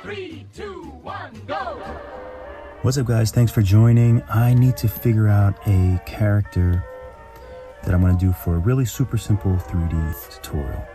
3, 2, 1, go! What's up, guys? Thanks for joining. I need to figure out a character that I'm going to do for a really super simple 3D tutorial.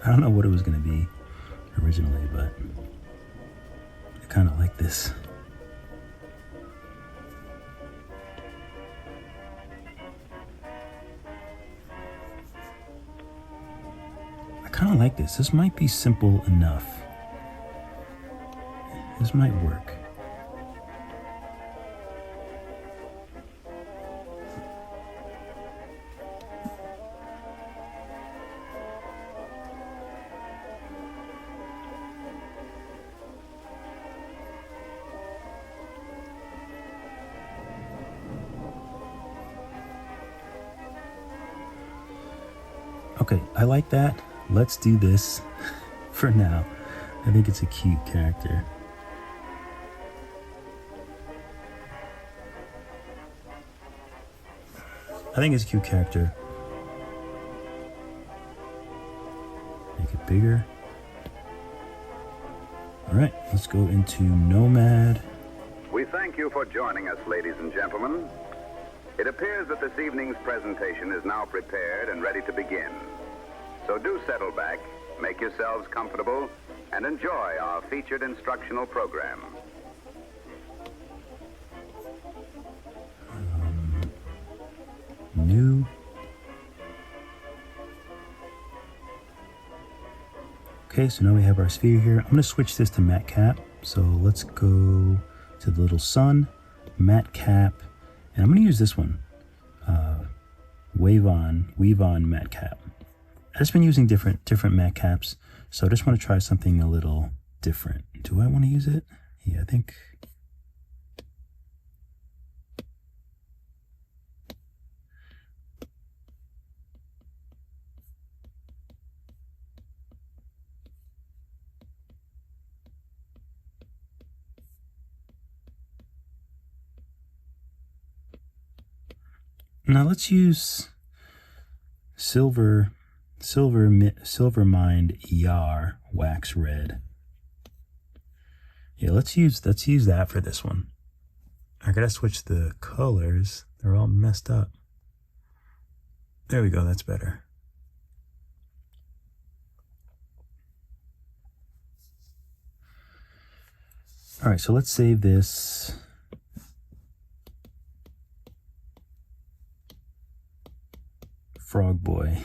I don't know what it was going to be originally, but I kind of like this. I kind of like this. This might be simple enough. This might work. Okay, I like that. Let's do this for now. I think it's a cute character. I think it's a cute character. Make it bigger. All right, let's go into Nomad. We thank you for joining us, ladies and gentlemen. It appears that this evening's presentation is now prepared and ready to begin. So do settle back, make yourselves comfortable, and enjoy our featured instructional program. New. Okay, so now we have our sphere here. I'm going to switch this to matte cap. So let's go to the little sun, matte cap, and I'm going to use this one, Weave on matte cap. I've just been using different matte caps, so I just want to try something a little different. Do I want to use it? Yeah, I think. Now let's use Silver Mind Yar Wax Red. Yeah, let's use that for this one. I gotta switch the colors. They're all messed up. There we go, that's better. All right, so let's save this. FROGBOY.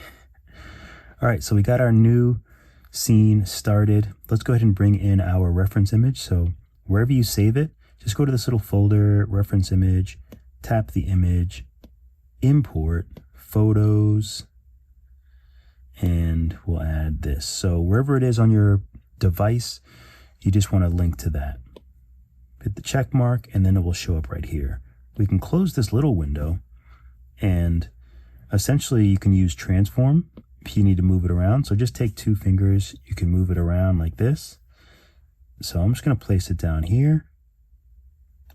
All right, so we got our new scene started. Let's go ahead and bring in our reference image. So wherever you save it, just go to this little folder, reference image, tap the image, import, photos, and we'll add this. So wherever it is on your device, you just want to link to that. Hit the check mark, and then it will show up right here. We can close this little window, and essentially you can use transform if you need to move it around. So just take 2 fingers, you can move it around like this. So I'm just going to place it down here.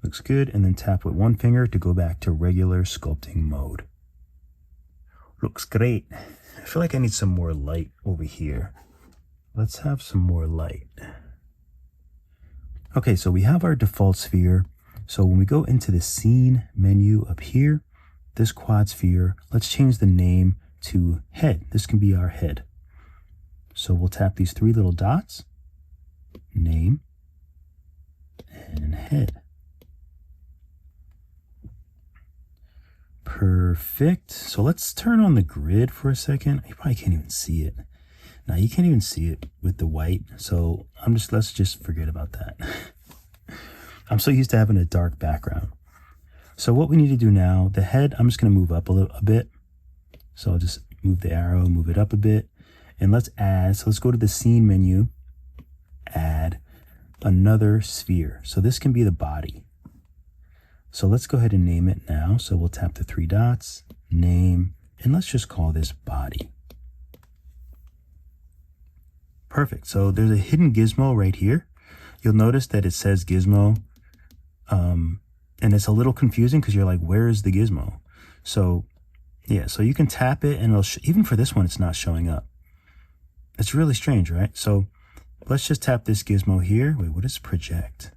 Looks good. And then tap with 1 finger to go back to regular sculpting mode. Looks great. I feel like I need some more light over here. Let's have some more light. Okay, so we have our default sphere. So when we go into the scene menu up here, this quad sphere, let's change the name to head. This can be our head. So we'll tap these 3 little dots, name, and head. Perfect. So let's turn on the grid for a second. You probably can't even see it. Now you can't even see it with the white. So let's just forget about that. I'm so used to having a dark background. So what we need to do now, the head, I'm just going to move up a bit. So I'll just move the arrow, move it up a bit. And let's add, so let's go to the scene menu, add another sphere. So this can be the body. So let's go ahead and name it now. So we'll tap the 3 dots, name, and let's just call this body. Perfect. So there's a hidden gizmo right here. You'll notice that it says gizmo, and it's a little confusing because you're like, where is the gizmo? So yeah, so you can tap it and it'll even for this one, it's not showing up. It's really strange, right? So let's just tap this gizmo here. Wait, what is project?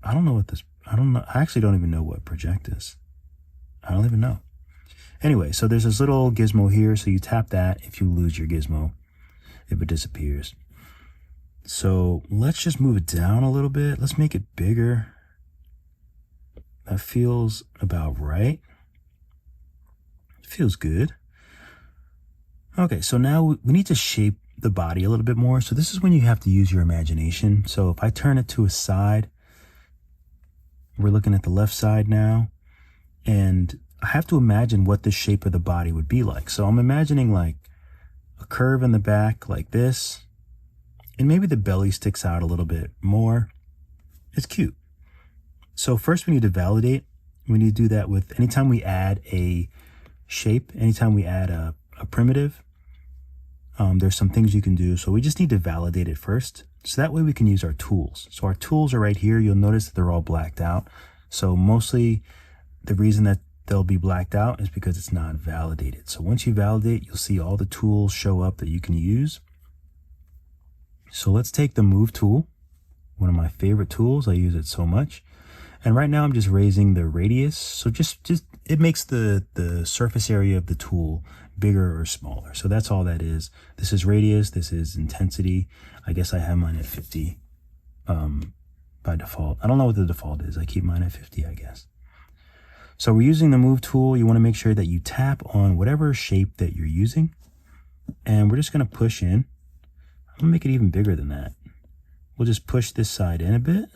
I don't know what this, I actually don't even know what project is. I don't even know. Anyway, so there's this little gizmo here. So you tap that if you lose your gizmo, if it disappears. So let's just move it down a little bit. Let's make it bigger. That feels about right. It feels good. Okay, so now we need to shape the body a little bit more. So this is when you have to use your imagination. So if I turn it to a side, we're looking at the left side now, and I have to imagine what the shape of the body would be like. So I'm imagining like a curve in the back like this, and maybe the belly sticks out a little bit more. It's cute. So first we need to validate. We need to do that with anytime we add a shape, anytime we add a primitive, there's some things you can do. So we just need to validate it first. So that way we can use our tools. So our tools are right here. You'll notice that they're all blacked out. So mostly the reason that they'll be blacked out is because it's not validated. So once you validate, you'll see all the tools show up that you can use. So let's take the move tool, one of my favorite tools. I use it so much. And right now I'm just raising the radius. So just it makes the surface area of the tool bigger or smaller. So that's all that is. This is radius. This is intensity. I guess I have mine at 50 by default. I don't know what the default is. I keep mine at 50, I guess. So we're using the move tool. You want to make sure that you tap on whatever shape that you're using. And we're just going to push in. I'm going to make it even bigger than that. We'll just push this side in a bit.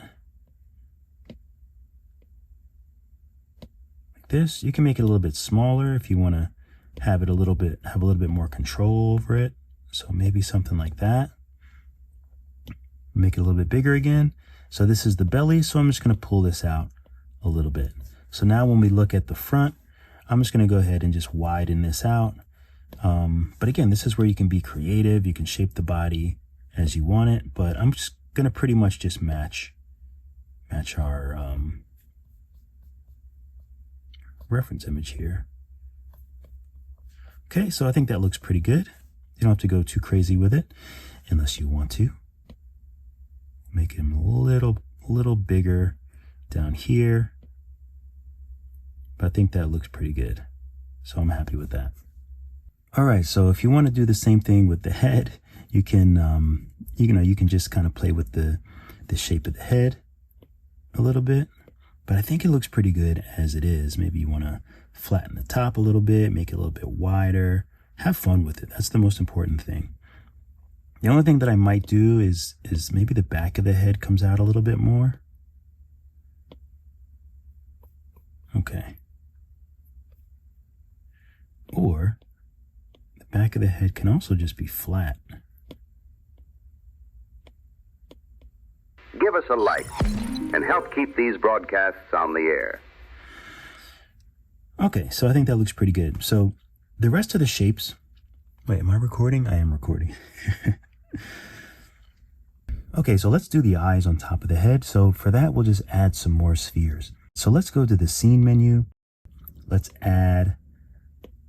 Like this. You can make it a little bit smaller if you want to have a little bit more control over it. So maybe something like that. Make it a little bit bigger again. So this is the belly. So I'm just going to pull this out a little bit. So now when we look at the front, I'm just going to go ahead and just widen this out. But again, this is where you can be creative. You can shape the body as you want it, but I'm just going to pretty much just match our reference image here. Okay, so I think that looks pretty good. You don't have to go too crazy with it unless you want to. Make him a little bigger down here. But I think that looks pretty good. So I'm happy with that. All right, so if you want to do the same thing with the head, you can, you can just kind of play with the shape of the head a little bit. But I think it looks pretty good as it is. Maybe you want to flatten the top a little bit, make it a little bit wider. Have fun with it. That's the most important thing. The only thing that I might do is maybe the back of the head comes out a little bit more. Okay. Or the back of the head can also just be flat. Give us a like and help keep these broadcasts on the air. Okay, so I think that looks pretty good. So the rest of the shapes, wait, am I recording? I am recording. Okay, so let's do the eyes on top of the head. So for that, we'll just add some more spheres. So let's go to the scene menu. Let's add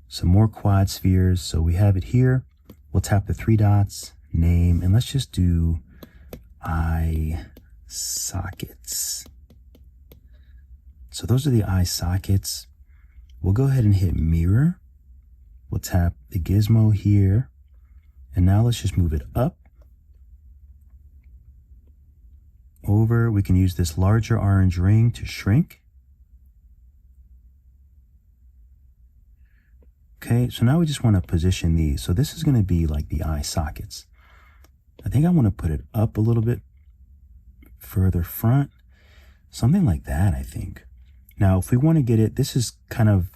some more quad spheres. So we have it here. We'll tap the 3 dots, name, and let's just do eye sockets. So those are the eye sockets. We'll go ahead and hit mirror. We'll tap the gizmo here. And now let's just move it up. Over, we can use this larger orange ring to shrink. Okay, so now we just want to position these. So this is going to be like the eye sockets. I think I want to put it up a little bit further front. Something like that, I think. Now, if we want to get it, this is kind of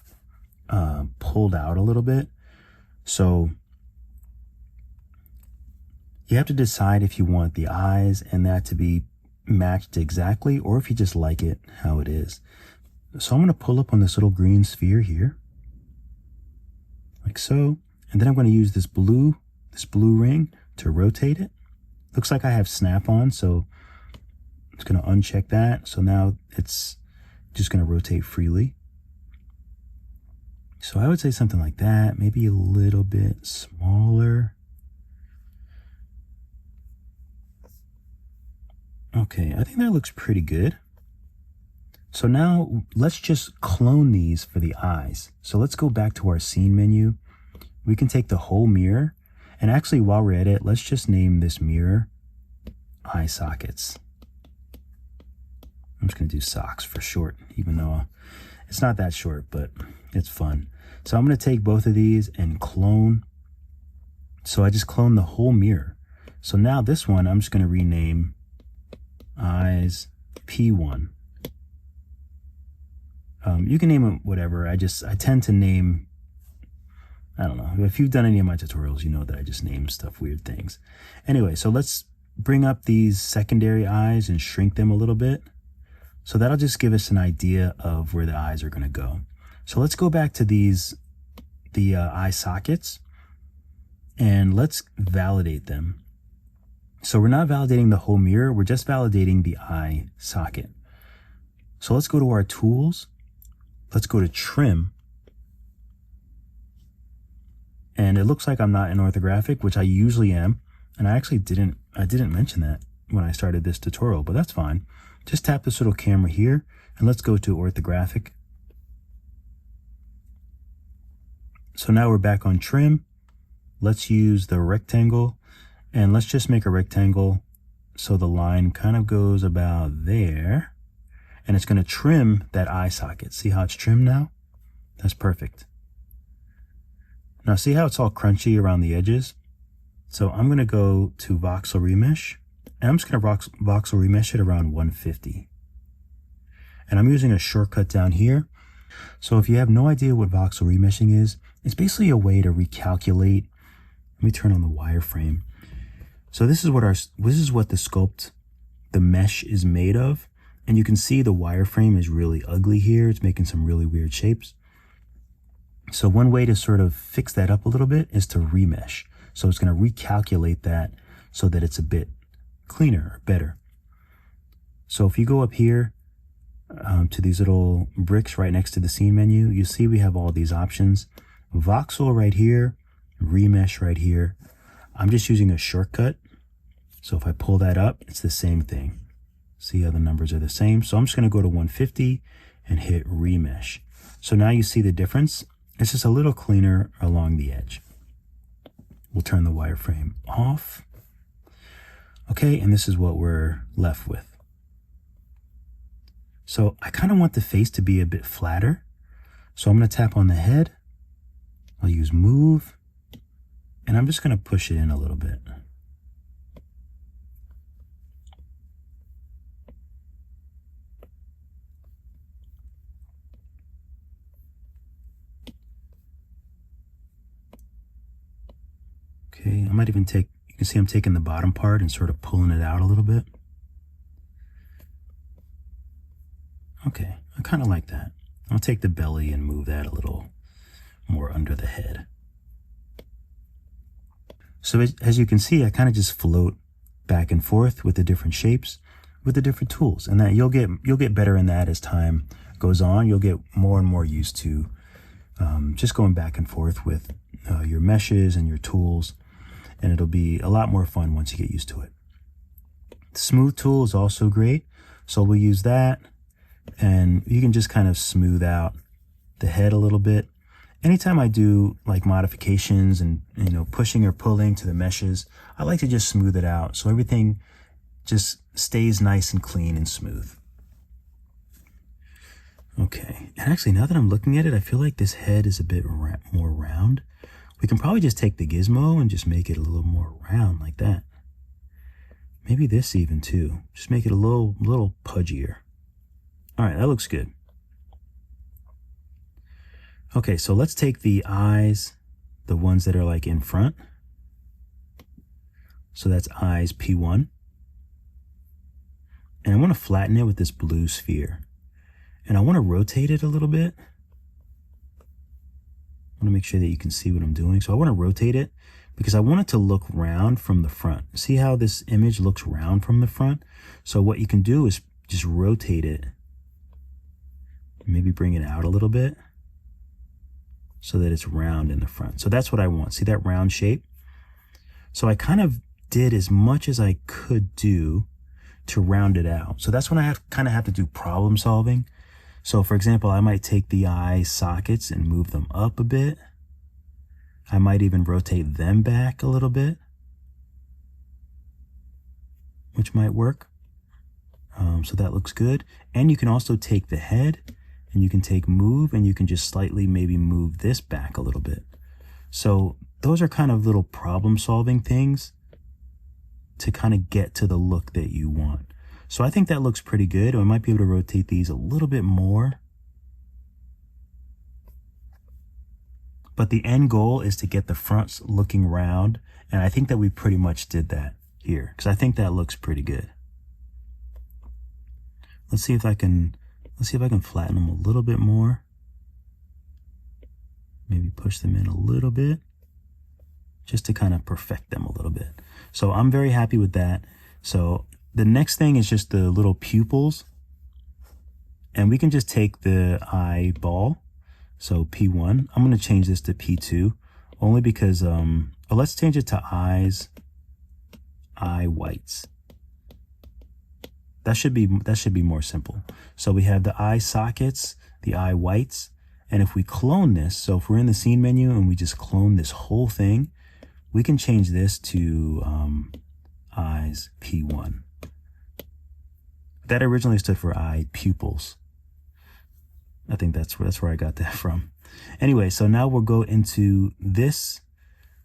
pulled out a little bit. So you have to decide if you want the eyes and that to be matched exactly, or if you just like it how it is. So I'm going to pull up on this little green sphere here, like so. And then I'm going to use this blue ring to rotate it. Looks like I have snap on, so I'm just going to uncheck that. So now it's just going to rotate freely. So I would say something like that, maybe a little bit smaller. Okay, I think that looks pretty good. So now let's just clone these for the eyes. So let's go back to our scene menu. We can take the whole mirror, and actually while we're at it, let's just name this mirror eye sockets. I'm just going to do socks for short, even though it's not that short, but it's fun. So I'm going to take both of these and clone. So I just cloned the whole mirror. So now this one, I'm just going to rename eyes P1. You can name it whatever. I tend to name, I don't know. If you've done any of my tutorials, you know that I just name stuff weird things. Anyway, so let's bring up these secondary eyes and shrink them a little bit. So that'll just give us an idea of where the eyes are going to go. So let's go back to the eye sockets and let's validate them. So we're not validating the whole mirror, we're just validating the eye socket. So let's go to our tools. Let's go to trim. And it looks like I'm not in orthographic, which I usually am. And I actually didn't mention that when I started this tutorial, but that's fine. Just tap this little camera here and let's go to orthographic. So now we're back on trim. Let's use the rectangle and let's just make a rectangle so the line kind of goes about there, and it's going to trim that eye socket. See how it's trimmed now? That's perfect. Now see how it's all crunchy around the edges? So I'm going to go to voxel remesh, and I'm just going to voxel remesh it around 150. And I'm using a shortcut down here. So if you have no idea what voxel remeshing is, it's basically a way to recalculate. Let me turn on the wireframe. So this is what the sculpt, the mesh is made of. And you can see the wireframe is really ugly here. It's making some really weird shapes. So one way to sort of fix that up a little bit is to remesh. So it's going to recalculate that so that it's a bit cleaner or better. So if you go up here to these little bricks right next to the scene menu, you see we have all these options. Voxel right here, remesh right here. I'm just using a shortcut. So if I pull that up, it's the same thing. See how the numbers are the same? So I'm just going to go to 150 and hit remesh. So now you see the difference. It's just a little cleaner along the edge. We'll turn the wireframe off. Okay, and this is what we're left with. So I kind of want the face to be a bit flatter. So I'm going to tap on the head. I'll use move. And I'm just going to push it in a little bit. Okay, I might even you can see I'm taking the bottom part and sort of pulling it out a little bit. Okay, I kind of like that. I'll take the belly and move that a little more under the head. So as you can see, I kind of just float back and forth with the different shapes, with the different tools, and that you'll get better in that as time goes on. You'll get more and more used to just going back and forth with your meshes and your tools, and it'll be a lot more fun once you get used to it. The smooth tool is also great, so we'll use that, and you can just kind of smooth out the head a little bit. Anytime I do like modifications and, you know, pushing or pulling to the meshes, I like to just smooth it out so everything just stays nice and clean and smooth. Okay, and actually, now that I'm looking at it, I feel like this head is a bit more round. We can probably just take the gizmo and just make it a little more round like that. Maybe this even too. Just make it a little pudgier. All right, that looks good. Okay, so let's take the eyes, the ones that are like in front. So that's eyes P1. And I want to flatten it with this blue sphere. And I want to rotate it a little bit. I want to make sure that you can see what I'm doing. So I want to rotate it because I want it to look round from the front. See how this image looks round from the front? So what you can do is just rotate it. Maybe bring it out a little bit so that it's round in the front. So that's what I want. See that round shape? So I kind of did as much as I could do to round it out. So that's when I kind of have to do problem solving. So for example, I might take the eye sockets and move them up a bit. I might even rotate them back a little bit, which might work. So that looks good. And you can also take the head and you can take move and you can just slightly maybe move this back a little bit. So those are kind of little problem solving things to kind of get to the look that you want. So I think that looks pretty good. I might be able to rotate these a little bit more. But the end goal is to get the fronts looking round. And I think that we pretty much did that here because I think that looks pretty good. Let's see if I can flatten them a little bit more. Maybe push them in a little bit just to kind of perfect them a little bit. So I'm very happy with that. So the next thing is just the little pupils. And we can just take the eyeball. So P1, I'm going to change this to P2 only because, let's change it to eye whites. That should be more simple. So we have the eye sockets, the eye whites. And if we clone this, so if we're in the scene menu and we just clone this whole thing, we can change this to eyes P1. That originally stood for eye pupils. I think that's where I got that from. Anyway, so now we'll go into this,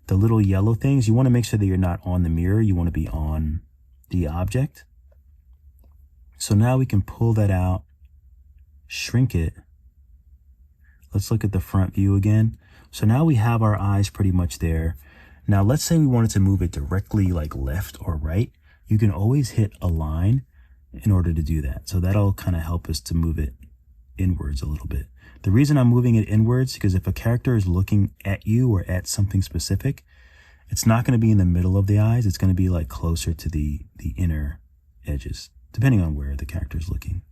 the little yellow things. You want to make sure that you're not on the mirror. You want to be on the object. So now we can pull that out, shrink it. Let's look at the front view again. So now we have our eyes pretty much there. Now let's say we wanted to move it directly like left or right. You can always hit align in order to do that. So that'll kind of help us to move it inwards a little bit. The reason I'm moving it inwards because if a character is looking at you or at something specific, it's not going to be in the middle of the eyes. It's going to be like closer to the inner edges, depending on where the character is looking.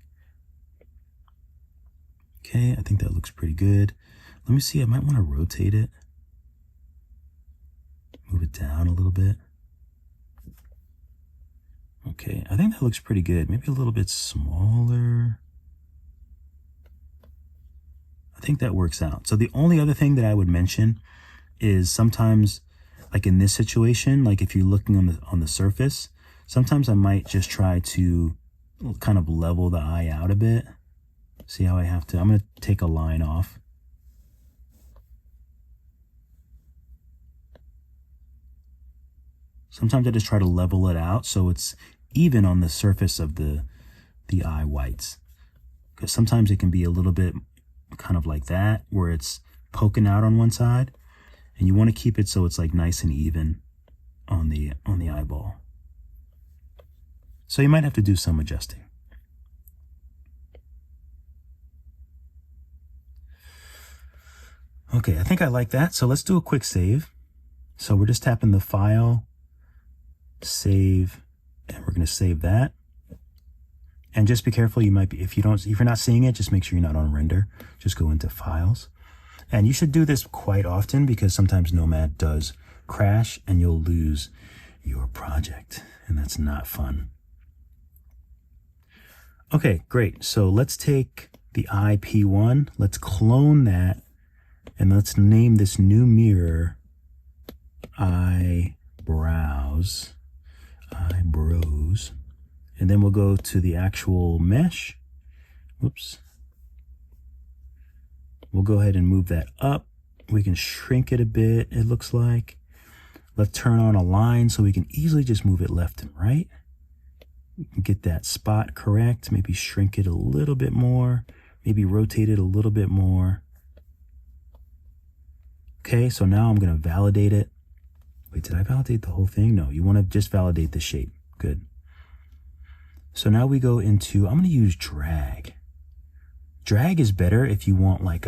Okay, I think that looks pretty good. Let me see, I might want to rotate it. Move it down a little bit. Okay, I think that looks pretty good. Maybe a little bit smaller. I think that works out. So the only other thing that I would mention is sometimes, like in this situation, like if you're looking on the surface, sometimes I might just try to kind of level the eye out a bit. See how I have to, I'm going to take a line off. Sometimes I just try to level it out so it's even on the surface of the eye whites. Because sometimes it can be a little bit kind of like that, where it's poking out on one side. And you want to keep it so it's like nice and even on the eyeball. So you might have to do some adjusting. Okay, I think I like that. So let's do a quick save. So we're just tapping the file, save, and we're going to save that. And just be careful. You might be, if you're not seeing it, just make sure you're not on render. Just go into files. And you should do this quite often because sometimes Nomad does crash and you'll lose your project. And that's not fun. Okay, great. So let's take the IP1. Let's clone that. And let's name this new mirror eyebrows. And then we'll go to the actual mesh. Whoops. We'll go ahead and move that up. We can shrink it a bit, it looks like. Let's turn on a line so we can easily just move it left and right. We can get that spot correct, maybe shrink it a little bit more, maybe rotate it a little bit more. Okay, so now I'm going to validate it. Wait, did I validate the whole thing? No, you want to just validate the shape. Good. So now we go into, I'm going to use drag. Drag is better if you want like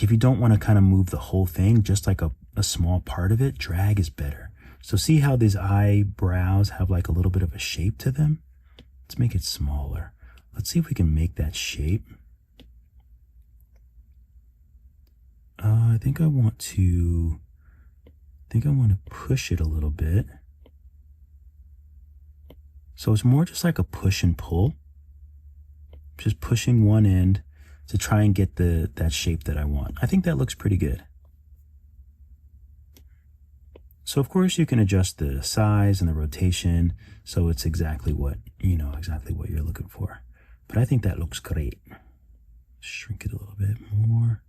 if you don't want to kind of move the whole thing, just like a small part of it, drag is better. So see how these eyebrows have like a little bit of a shape to them? Let's make it smaller. Let's see if we can make that shape. I think I want to push it a little bit. So it's more just like a push and pull. Just pushing one end to try and get that shape that I want. I think that looks pretty good. So of course you can adjust the size and the rotation so it's exactly what you're looking for. But I think that looks great. Shrink it a little bit more.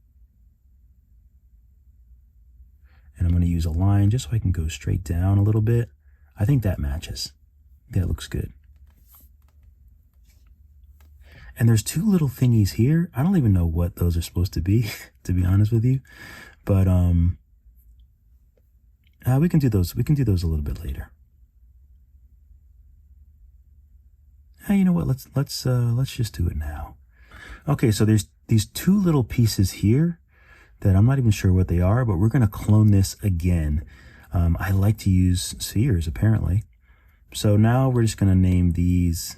And I'm going to use a line just so I can go straight down a little bit. I think that matches. That looks good. And there's two little thingies here. I don't even know what those are supposed to be, to be honest with you. But we can do those. We can do those a little bit later. You know what? Let's just do it now. Okay, so there's these two little pieces here that I'm not even sure what they are, but we're going to clone this again. I like to use spheres, apparently. So now we're just going to name these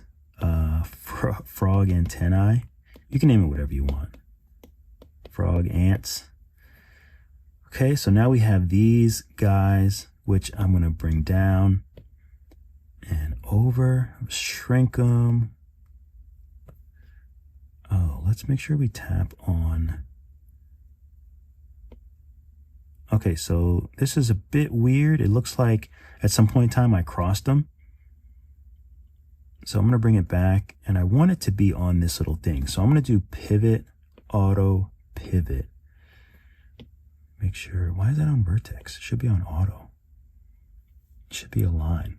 frog antennae. You can name it whatever you want. Frog ants. Okay, so now we have these guys, which I'm going to bring down and over, shrink them. Oh, let's make sure we tap on. Okay, so this is a bit weird. It looks like at some point in time I crossed them. So I'm going to bring it back, and I want it to be on this little thing. So I'm going to do pivot, auto, pivot. Make sure, why is that on vertex? It should be on auto. It should be a line.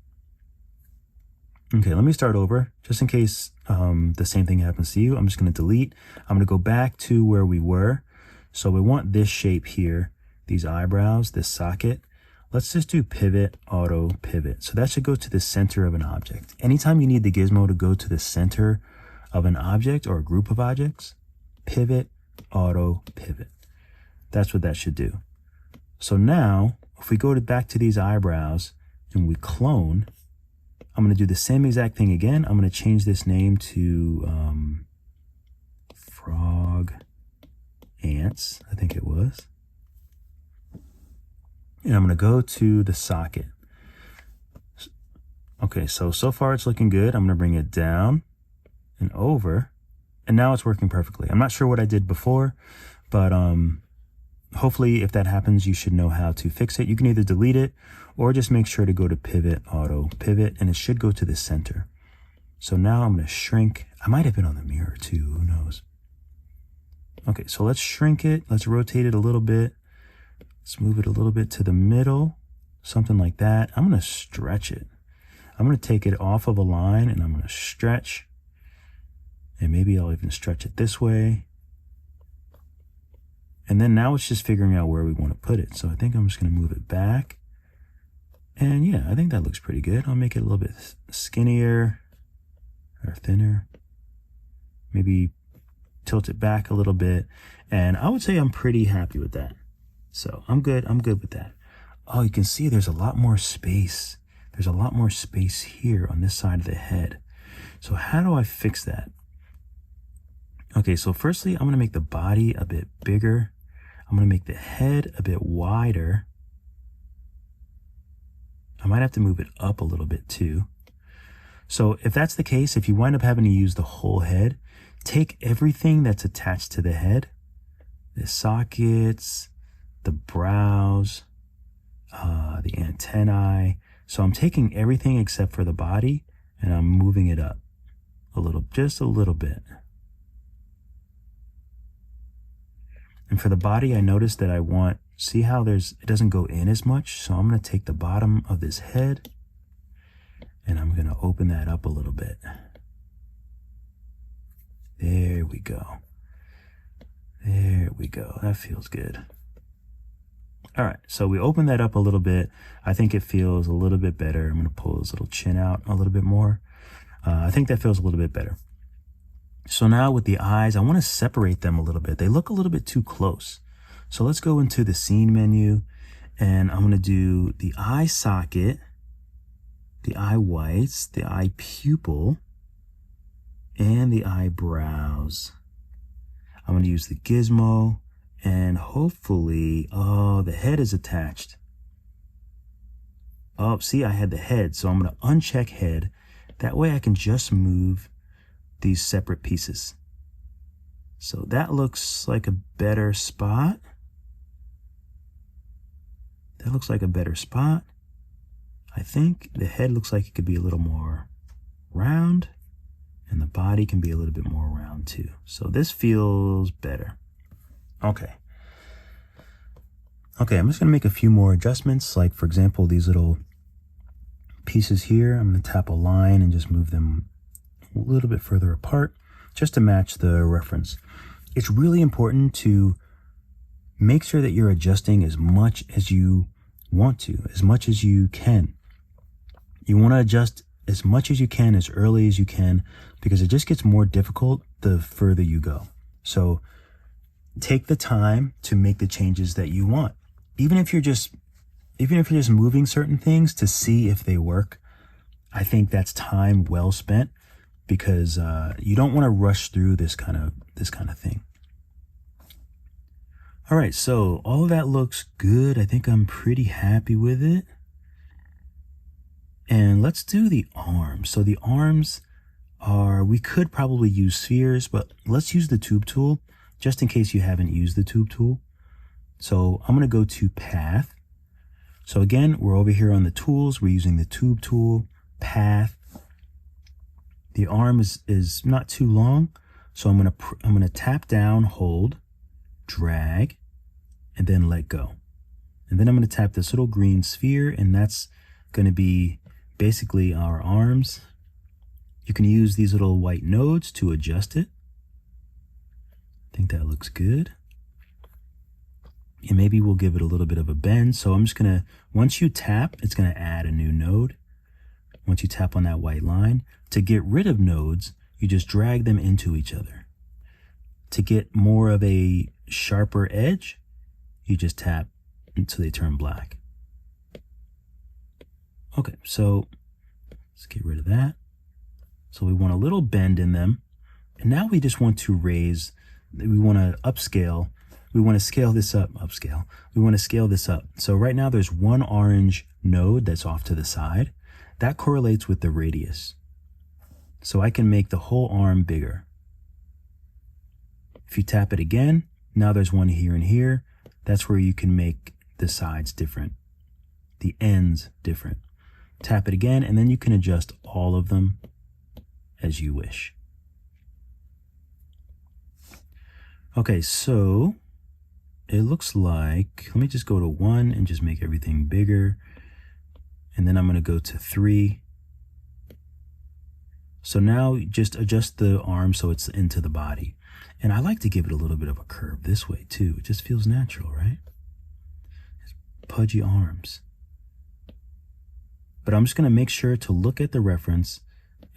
Okay, let me start over, just in case the same thing happens to you. I'm just going to delete. I'm going to go back to where we were. So we want this shape here, these eyebrows, this socket. Let's just do pivot, auto, pivot. So that should go to the center of an object. Anytime you need the gizmo to go to the center of an object or a group of objects, pivot, auto, pivot. That's what that should do. So now, if we go back to these eyebrows and we clone, I'm going to do the same exact thing again. I'm going to change this name to frog ants, I think it was. And I'm going to go to the socket. Okay, so far it's looking good. I'm going to bring it down and over, and now it's working perfectly. I'm not sure what I did before, but hopefully if that happens, you should know how to fix it. You can either delete it or just make sure to go to pivot, auto, pivot, and it should go to the center. So now I'm going to shrink. I might have been on the mirror too, who knows? Okay, so let's shrink it. Let's rotate it a little bit. Let's move it a little bit to the middle, something like that. I'm going to stretch it. I'm going to take it off of a line and I'm going to stretch. And maybe I'll even stretch it this way. And then now it's just figuring out where we want to put it. So I think I'm just going to move it back. And yeah, I think that looks pretty good. I'll make it a little bit skinnier or thinner. Maybe tilt it back a little bit. And I would say I'm pretty happy with that. So I'm good with that. Oh, you can see there's a lot more space. There's a lot more space here on this side of the head. So how do I fix that? Okay, so firstly, I'm going to make the body a bit bigger. I'm going to make the head a bit wider. I might have to move it up a little bit too. So if that's the case, if you wind up having to use the whole head, take everything that's attached to the head, the sockets, the brows, the antennae. So I'm taking everything except for the body and I'm moving it up just a little bit. And for the body, I noticed that I want, see how it doesn't go in as much. So I'm going to take the bottom of this head and I'm going to open that up a little bit. There we go. There we go. That feels good. All right, so we open that up a little bit. I think it feels a little bit better. I'm going to pull this little chin out a little bit more. I think that feels a little bit better. So now with the eyes, I want to separate them a little bit. They look a little bit too close. So let's go into the scene menu, and I'm going to do the eye socket, the eye whites, the eye pupil, and the eyebrows. I'm going to use the gizmo, and hopefully, oh, the head is attached. Oh, see, I had the head, so I'm going to uncheck head. That way I can just move these separate pieces. So that looks like a better spot. That looks like a better spot. I think the head looks like it could be a little more round, and the body can be a little bit more round too. So this feels better. Okay. Okay, I'm just going to make a few more adjustments. Like, for example, these little pieces here, I'm going to tap a line and just move them a little bit further apart just to match the reference. It's really important to make sure that you're adjusting as much as you want to, as much as you can. You want to adjust as much as you can, as early as you can, because it just gets more difficult the further you go. So take the time to make the changes that you want. Even if you're just moving certain things to see if they work, I think that's time well spent, because you don't want to rush through this kind of thing. All right, so all of that looks good. I think I'm pretty happy with it. And let's do the arms. So the arms we could probably use spheres, but let's use the tube tool just in case you haven't used the tube tool. So I'm going to go to path. So again, we're over here on the tools. We're using the tube tool, path. The arm is not too long. So I'm going to tap down, hold, drag, and then let go. And then I'm going to tap this little green sphere, and that's going to be basically our arms. You can use these little white nodes to adjust it. I think that looks good. And maybe we'll give it a little bit of a bend. So I'm just going to, once you tap, it's going to add a new node. Once you tap on that white line, to get rid of nodes, you just drag them into each other. To get more of a sharper edge, you just tap until they turn black. Okay, so let's get rid of that. So we want a little bend in them. And now we just want to raise, we want to upscale. We want to scale this up, upscale. We want to scale this up. So right now there's one orange node that's off to the side. That correlates with the radius. So I can make the whole arm bigger. If you tap it again, now there's one here and here. That's where you can make the sides different, the ends different. Tap it again, and then you can adjust all of them as you wish. Okay, so it looks like, let me just go to 1 and just make everything bigger. And then I'm going to go to 3. So now just adjust the arm so it's into the body. And I like to give it a little bit of a curve this way too. It just feels natural, right? Pudgy arms. But I'm just going to make sure to look at the reference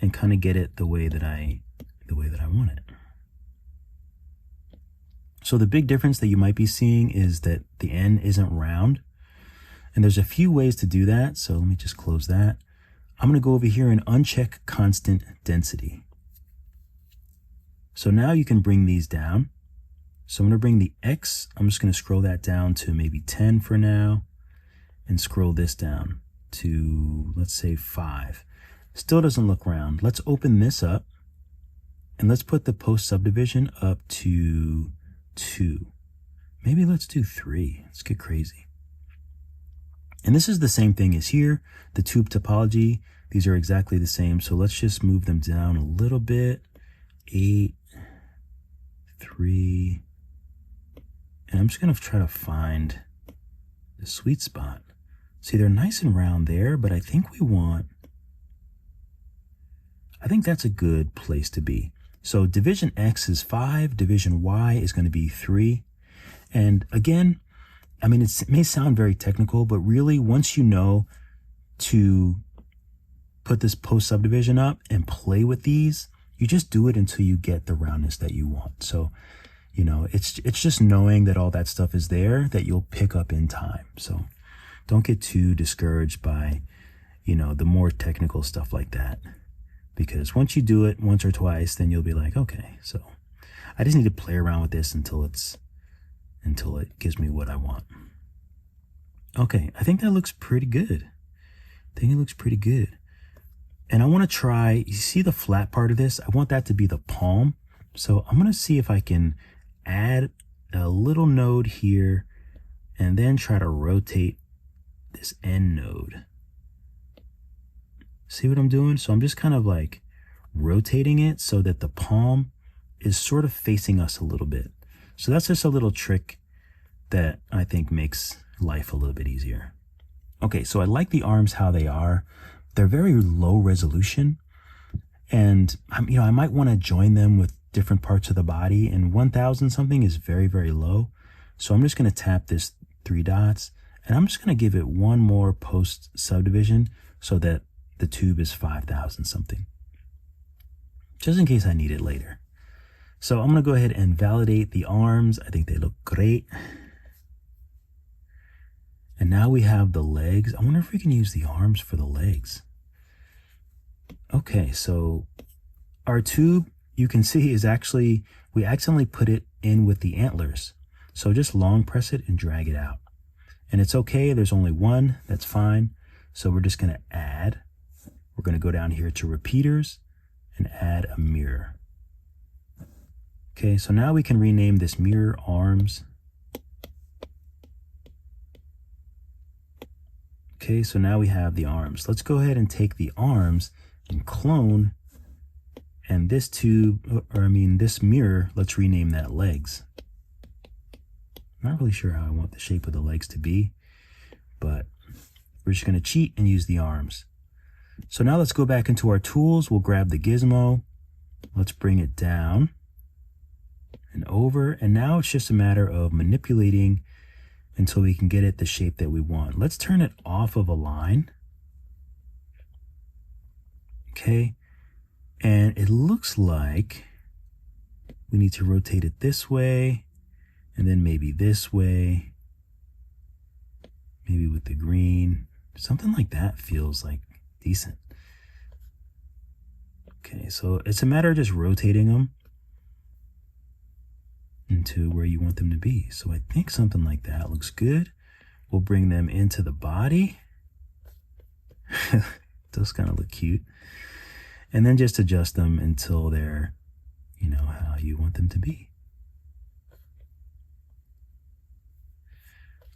and kind of get it the way that I want it. So the big difference that you might be seeing is that the end isn't round. And there's a few ways to do that. So let me just close that. I'm going to go over here and uncheck constant density. So now you can bring these down. So I'm going to bring the X. I'm just going to scroll that down to maybe 10 for now. And scroll this down to, let's say 5. Still doesn't look round. Let's open this up. And let's put the post subdivision up to 2. Maybe let's do 3. Let's get crazy. And this is the same thing as here. The tube topology, these are exactly the same. So let's just move them down a little bit. 8, 3, I'm just going to try to find the sweet spot. See, they're nice and round there, but I think that's a good place to be. So division X is 5, division Y is going to be 3. And again, I mean, it may sound very technical, but really once you know to put this post subdivision up and play with these, you just do it until you get the roundness that you want. So, you know, it's just knowing that all that stuff is there that you'll pick up in time. So don't get too discouraged by, you know, the more technical stuff like that. Because once you do it once or twice, then you'll be like, okay, so I just need to play around with this until it gives me what I want. Okay, I think that looks pretty good. And I want to try, you see the flat part of this? I want that to be the palm. So I'm going to see if I can add a little node here and then try to rotate this end node. See what I'm doing? So I'm just kind of like rotating it so that the palm is sort of facing us a little bit. So that's just a little trick that I think makes life a little bit easier. Okay, so I like the arms how they are. They're very low resolution, and I might want to join them with different parts of the body, and 1000 something is very, very low. So I'm just going to tap this 3 dots, and I'm just going to give it one more post subdivision so that the tube is 5000 something, just in case I need it later. So I'm going to go ahead and validate the arms. I think they look great. And now we have the legs. I wonder if we can use the arms for the legs. Okay, so our tube, you can see, is actually, we accidentally put it in with the antlers. So just long press it and drag it out. And it's okay, there's only one, that's fine. So we're just gonna add, we're gonna go down here to repeaters and add a mirror. Okay, so now we can rename this mirror arms. Okay, so now we have the arms. Let's go ahead and take the arms and clone, and this tube, this mirror, let's rename that legs. I'm not really sure how I want the shape of the legs to be, but we're just gonna cheat and use the arms. So now let's go back into our tools. We'll grab the gizmo. Let's bring it down and over, and now it's just a matter of manipulating until we can get it the shape that we want. Let's turn it off of a line. Okay, and it looks like we need to rotate it this way, and then maybe this way, maybe with the green. Something like that feels like decent. Okay, so it's a matter of just rotating them into where you want them to be. So I think something like that looks good. We'll bring them into the body. Those kind of look cute. And then just adjust them until they're, how you want them to be.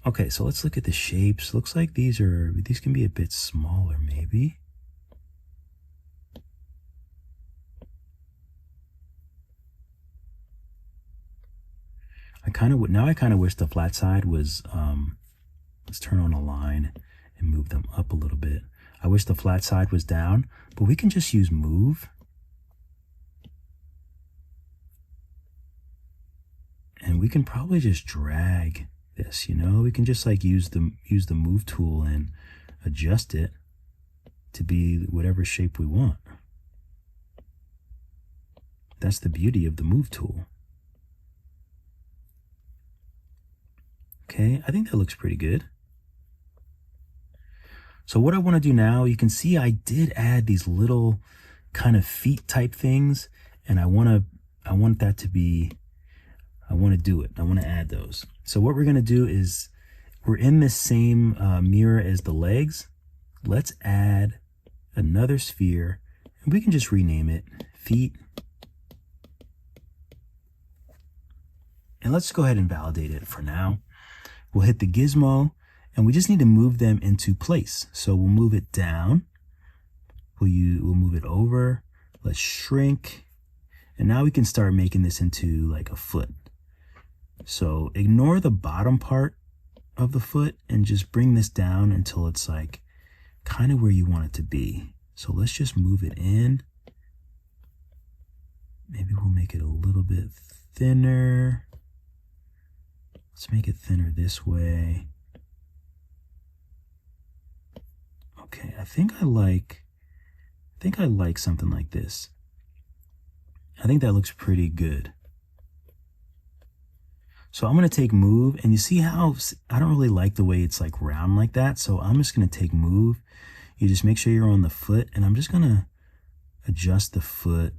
Okay, so let's look at the shapes. Looks like these can be a bit smaller maybe. I kind of wish the flat side was, let's turn on a line and move them up a little bit. I wish the flat side was down, but we can just use move. And we can probably just drag this, we can just like use the move tool and adjust it to be whatever shape we want. That's the beauty of the move tool. Okay, I think that looks pretty good. So what I want to do now, you can see I did add these little kind of feet type things, and I want to do it. I want to add those. So what we're going to do is, we're in this same mirror as the legs. Let's add another sphere, and we can just rename it feet. And let's go ahead and validate it for now. We'll hit the gizmo, and we just need to move them into place. So we'll move it down. We'll move it over. Let's shrink. And now we can start making this into like a foot. So ignore the bottom part of the foot and just bring this down until it's like kind of where you want it to be. So let's just move it in. Maybe we'll make it a little bit thinner. Let's make it thinner this way. Okay, I think I like something like this. I think that looks pretty good. So I'm going to take move, and you see how I don't really like the way it's like round like that. So I'm just going to take move. You just make sure you're on the foot, and I'm just going to adjust the foot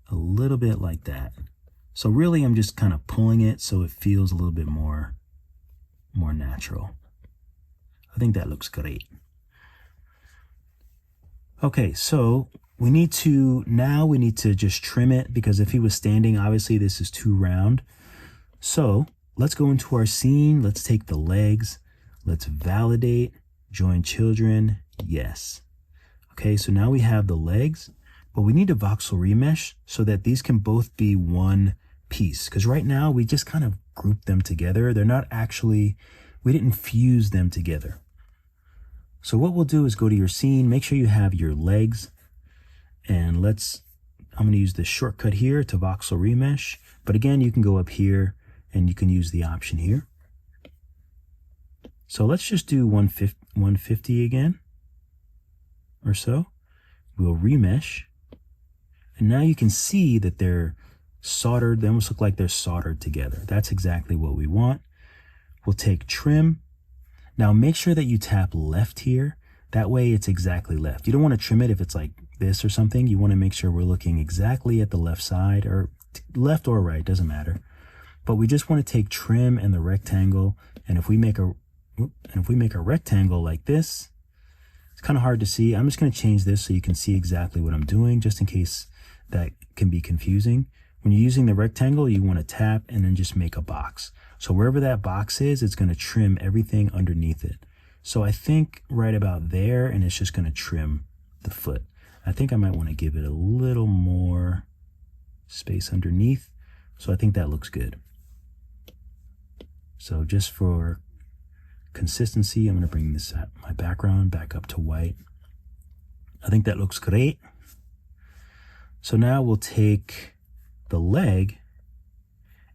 a little bit like that. So really I'm just kind of pulling it so it feels a little bit more natural. I think that looks great. Okay, so we need to just trim it, because if he was standing, obviously this is too round. So let's go into our scene. Let's take the legs. Let's validate, join children. Yes. Okay, so now we have the legs, but we need to voxel remesh so that these can both be one piece. Because right now we just kind of grouped them together. They're not actually, we didn't fuse them together. So what we'll do is go to your scene, make sure you have your legs, and I'm going to use this shortcut here to voxel remesh. But again, you can go up here and you can use the option here. So let's just do 150 again or so. We'll remesh. And now you can see that they're soldered. They almost look like they're soldered together. That's exactly what we want. We'll take trim. Now make sure that you tap left here. That way it's exactly left. You don't want to trim it if it's like this or something. You want to make sure we're looking exactly at the left side, or left or right, doesn't matter. But we just want to take trim and the rectangle. And if we make a rectangle like this, it's kind of hard to see. I'm just going to change this so you can see exactly what I'm doing, just in case that can be confusing. When you're using the rectangle, you want to tap and then just make a box. So wherever that box is, it's going to trim everything underneath it. So I think right about there, and it's just going to trim the foot. I think I might want to give it a little more space underneath. So I think that looks good. So just for consistency, I'm going to bring my background back up to white. I think that looks great. So now we'll take the leg,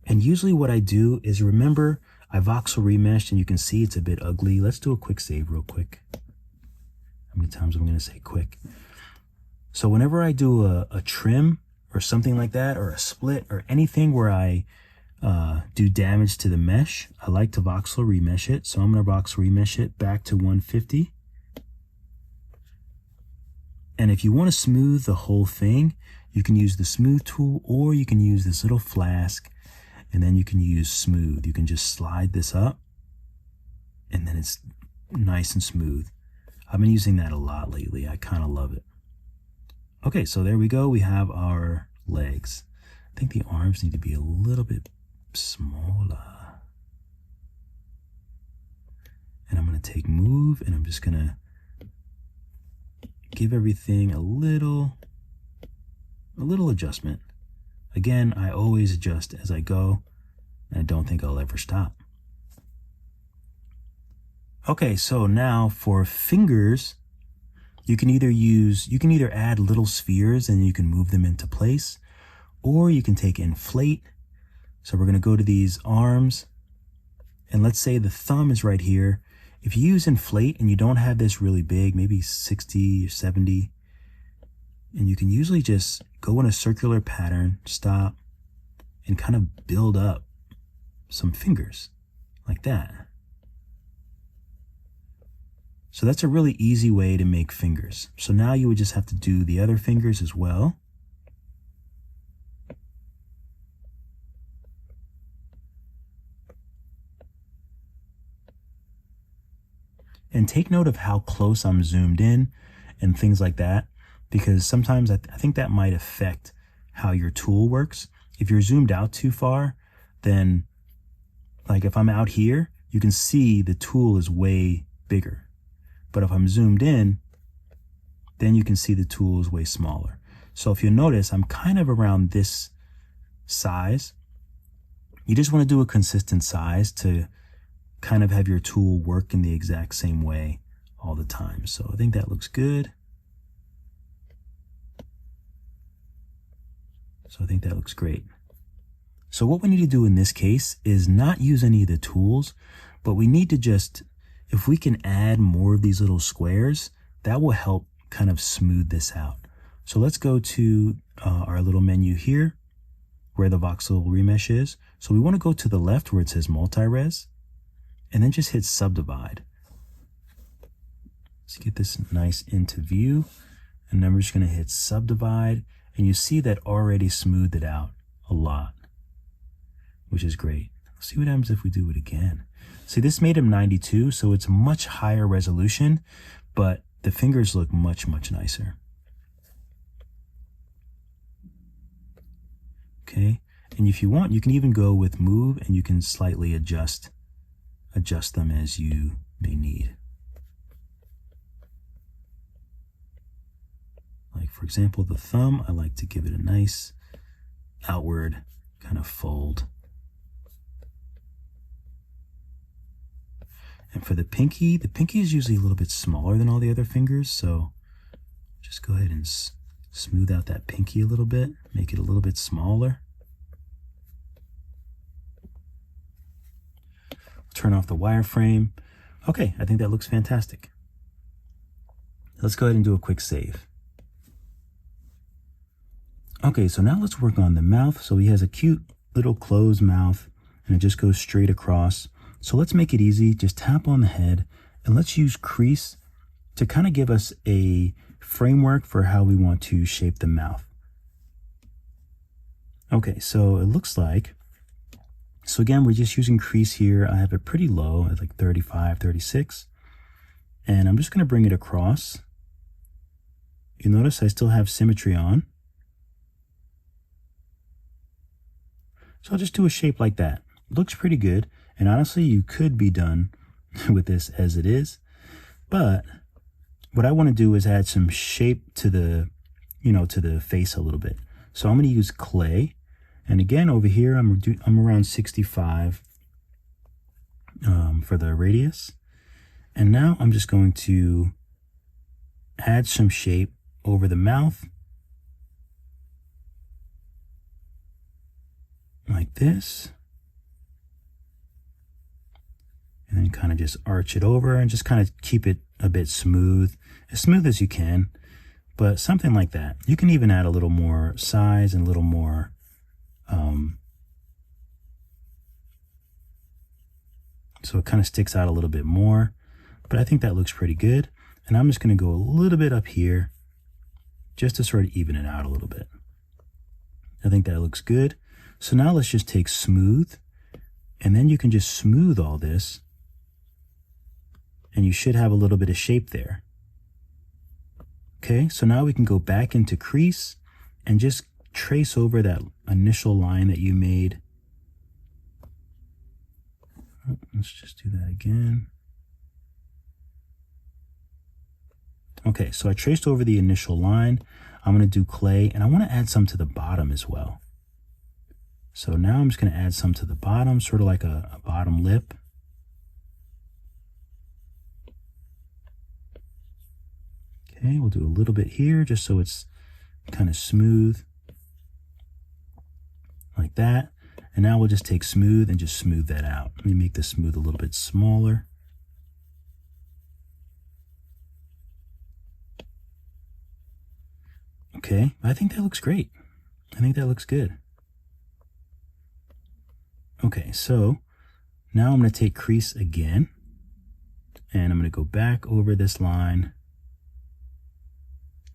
and usually what I do is, remember, I voxel remeshed and you can see it's a bit ugly. Let's do a quick save real quick. How many times am I going to say quick? So whenever I do a trim or something like that, or a split or anything where I do damage to the mesh, I like to voxel remesh it. So I'm going to voxel remesh it back to 150. And if you want to smooth the whole thing, you can use the smooth tool, or you can use this little flask, and then you can use smooth. You can just slide this up, and then it's nice and smooth. I've been using that a lot lately. I kind of love it. Okay, so there we go. We have our legs. I think the arms need to be a little bit smaller. And I'm going to take move, and I'm just going to give everything a little adjustment. Again, I always adjust as I go, and I don't think I'll ever stop. Okay, so now for fingers, you can either add little spheres and you can move them into place, or you can take inflate. So we're going to go to these arms, and let's say the thumb is right here. If you use inflate and you don't have this really big, maybe 60 or 70, and you can usually just go in a circular pattern, stop, and kind of build up some fingers like that. So that's a really easy way to make fingers. So now you would just have to do the other fingers as well. And take note of how close I'm zoomed in and things like that, because sometimes I think that might affect how your tool works. If you're zoomed out too far, then like if I'm out here, you can see the tool is way bigger. But if I'm zoomed in, then you can see the tool is way smaller. So if you notice, I'm kind of around this size, You just want to do a consistent size to kind of have your tool work in the exact same way all the time. So I think that looks good. So I think that looks great. So what we need to do in this case is not use any of the tools, but we need to just, if we can add more of these little squares, that will help kind of smooth this out. So let's go to our little menu here where the voxel remesh is. So we want to go to the left where it says multi-res and then just hit subdivide. Let's get this nice into view. And then we're just going to hit subdivide, and you see that already smoothed it out a lot, which is great. Let's see what happens if we do it again. See, this made him 92, so it's much higher resolution, but the fingers look much, much nicer. Okay, and if you want, you can even go with move, and you can slightly adjust them as you may need. Like, for example, the thumb, I like to give it a nice outward kind of fold. And for the pinky is usually a little bit smaller than all the other fingers, so just go ahead and smooth out that pinky a little bit, make it a little bit smaller. Turn off the wireframe. Okay, I think that looks fantastic. Let's go ahead and do a quick save. Okay, so now let's work on the mouth. So he has a cute little closed mouth, and it just goes straight across. So let's make it easy. Just tap on the head, and let's use crease to kind of give us a framework for how we want to shape the mouth. Okay, so it looks like, so again, we're just using crease here. I have it pretty low at like 35, 36. And I'm just going to bring it across. You notice I still have symmetry on. So I'll just do a shape like that. Looks pretty good. And honestly, you could be done with this as it is. But what I want to do is add some shape to the, to the face a little bit. So I'm going to use clay. And again, over here, I'm around 65 for the radius. And now I'm just going to add some shape over the mouth. Like this. And then kind of just arch it over and just kind of keep it a bit smooth as you can, but something like that. You can even add a little more size and a little more so it kind of sticks out a little bit more, but I think that looks pretty good. And I'm just going to go a little bit up here just to sort of even it out a little bit. I think that looks good. So now let's just take smooth, and then you can just smooth all this, and you should have a little bit of shape there. Okay, so now we can go back into crease and just trace over that initial line that you made. Let's just do that again. Okay, so I traced over the initial line. I'm going to do clay, and I want to add some to the bottom as well. So now I'm just going to add some to the bottom, sort of like a bottom lip. Okay, we'll do a little bit here just so it's kind of smooth. Like that. And now we'll just take smooth and just smooth that out. Let me make the smooth a little bit smaller. Okay, I think that looks great. I think that looks good. Okay, so now I'm going to take crease again, and I'm going to go back over this line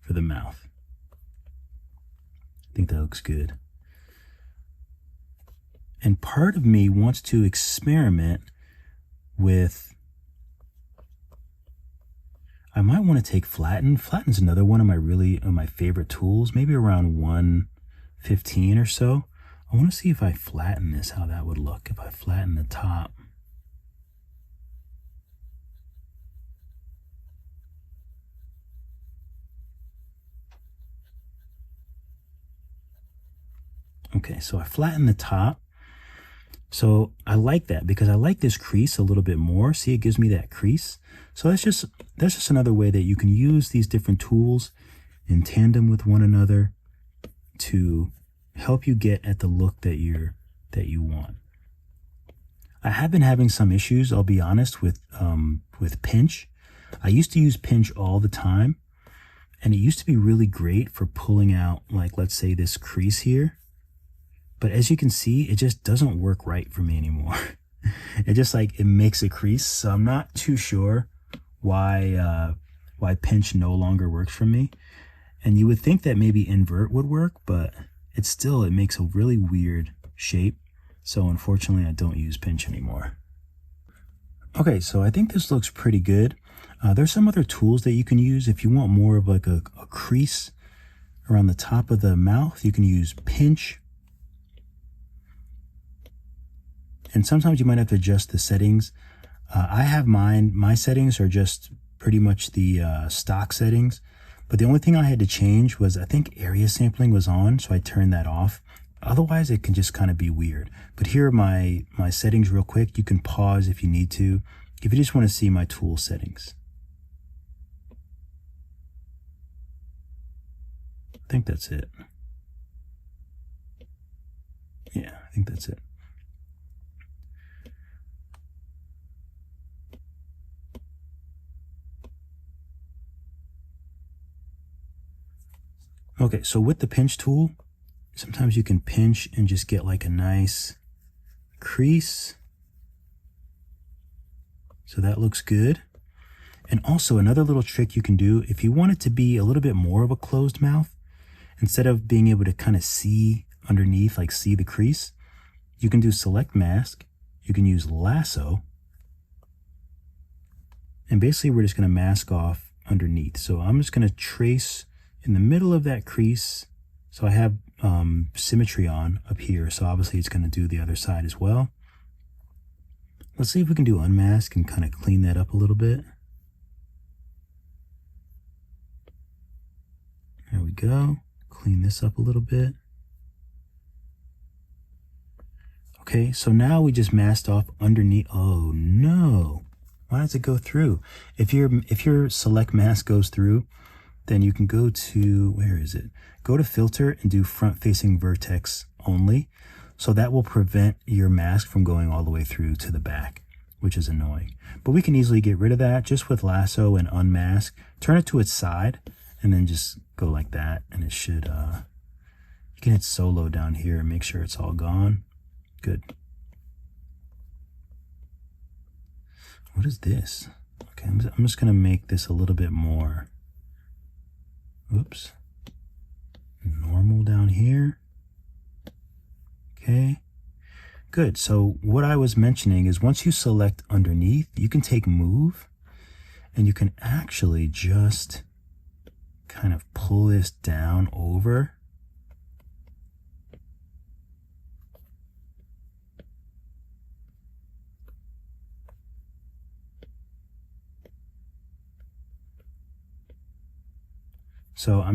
for the mouth. I think that looks good. And part of me wants to experiment with, I might want to take flatten. Flatten's another one of my favorite tools, maybe around 115 or so. I want to see if I flatten this, how that would look if I flatten the top. Okay, so I flatten the top So I like that because I like this crease a little bit more. See, it gives me that crease. So that's just another way that you can use these different tools in tandem with one another to help you get at the look that you want. I have been having some issues, I'll be honest, with pinch. I used to use pinch all the time, and it used to be really great for pulling out, like, let's say this crease here. But as you can see, it just doesn't work right for me anymore. It just like, it makes a crease. So I'm not too sure why pinch no longer works for me. And you would think that maybe invert would work, but it makes a really weird shape. So unfortunately, I don't use pinch anymore. Okay, so I think this looks pretty good. There's some other tools that you can use. If you want more of like a crease around the top of the mouth, you can use pinch. And sometimes you might have to adjust the settings. I have my settings are just pretty much the stock settings. But the only thing I had to change was, I think area sampling was on, so I turned that off. Otherwise, it can just kind of be weird. But here are my settings real quick. You can pause if you need to, if you just want to see my tool settings. I think that's it. Yeah, I think that's it. Okay, so with the pinch tool, sometimes you can pinch and just get like a nice crease. So that looks good. And also another little trick you can do, if you want it to be a little bit more of a closed mouth, instead of being able to kind of see underneath, like see the crease, you can do select mask. You can use lasso. And basically we're just going to mask off underneath. So I'm just going to trace in the middle of that crease. So I have symmetry on up here. So obviously it's going to do the other side as well. Let's see if we can do unmask and kind of clean that up a little bit. There we go. Clean this up a little bit. Okay, so now we just masked off underneath. Oh no. Why does it go through? If your select mask goes through, then you can go to, where is it? Go to filter and do front facing vertex only. So that will prevent your mask from going all the way through to the back, which is annoying. But we can easily get rid of that just with lasso and unmask. Turn it to its side and then just go like that. And it should, you can hit solo down here and make sure it's all gone. Good. What is this? Okay, I'm just going to make this a little bit more, oops, normal down here. Okay, good. So what I was mentioning is once you select underneath, you can take move and you can actually just kind of pull this down over. So I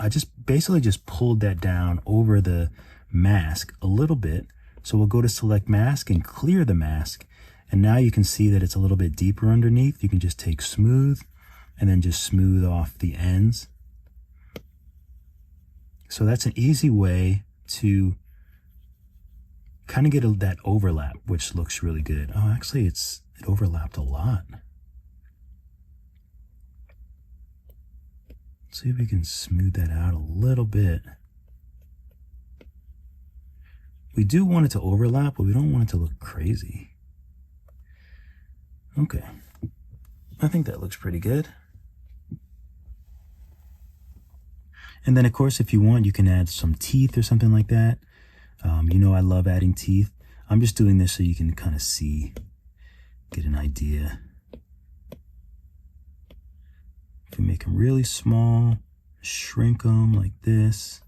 just basically just pulled that down over the mask a little bit. So we'll go to select mask and clear the mask. And now you can see that it's a little bit deeper underneath. You can just take smooth and then just smooth off the ends. So that's an easy way to kind of get that overlap, which looks really good. Oh, actually it overlapped a lot. See if we can smooth that out a little bit. We do want it to overlap, but we don't want it to look crazy. Okay. I think that looks pretty good. And then, of course, if you want, you can add some teeth or something like that. You know I love adding teeth. I'm just doing this so you can kind of see, get an idea. If we make them really small, shrink them like this.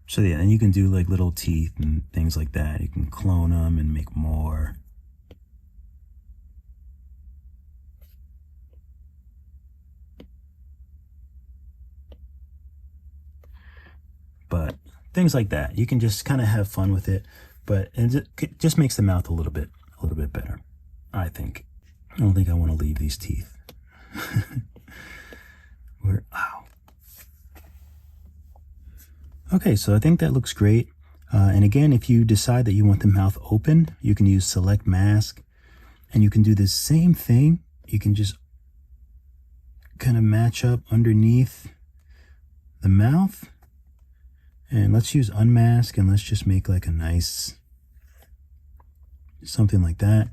So yeah, and you can do like little teeth and things like that. You can clone them and make more. But things like that, you can just kind of have fun with it. But it just makes the mouth a little bit better, I think. I don't think I want to leave these teeth. Ow. Okay, so I think that looks great. And again, if you decide that you want the mouth open, you can use Select Mask, and you can do the same thing. You can just kind of match up underneath the mouth. And let's use Unmask, and let's just make like a nice, something like that.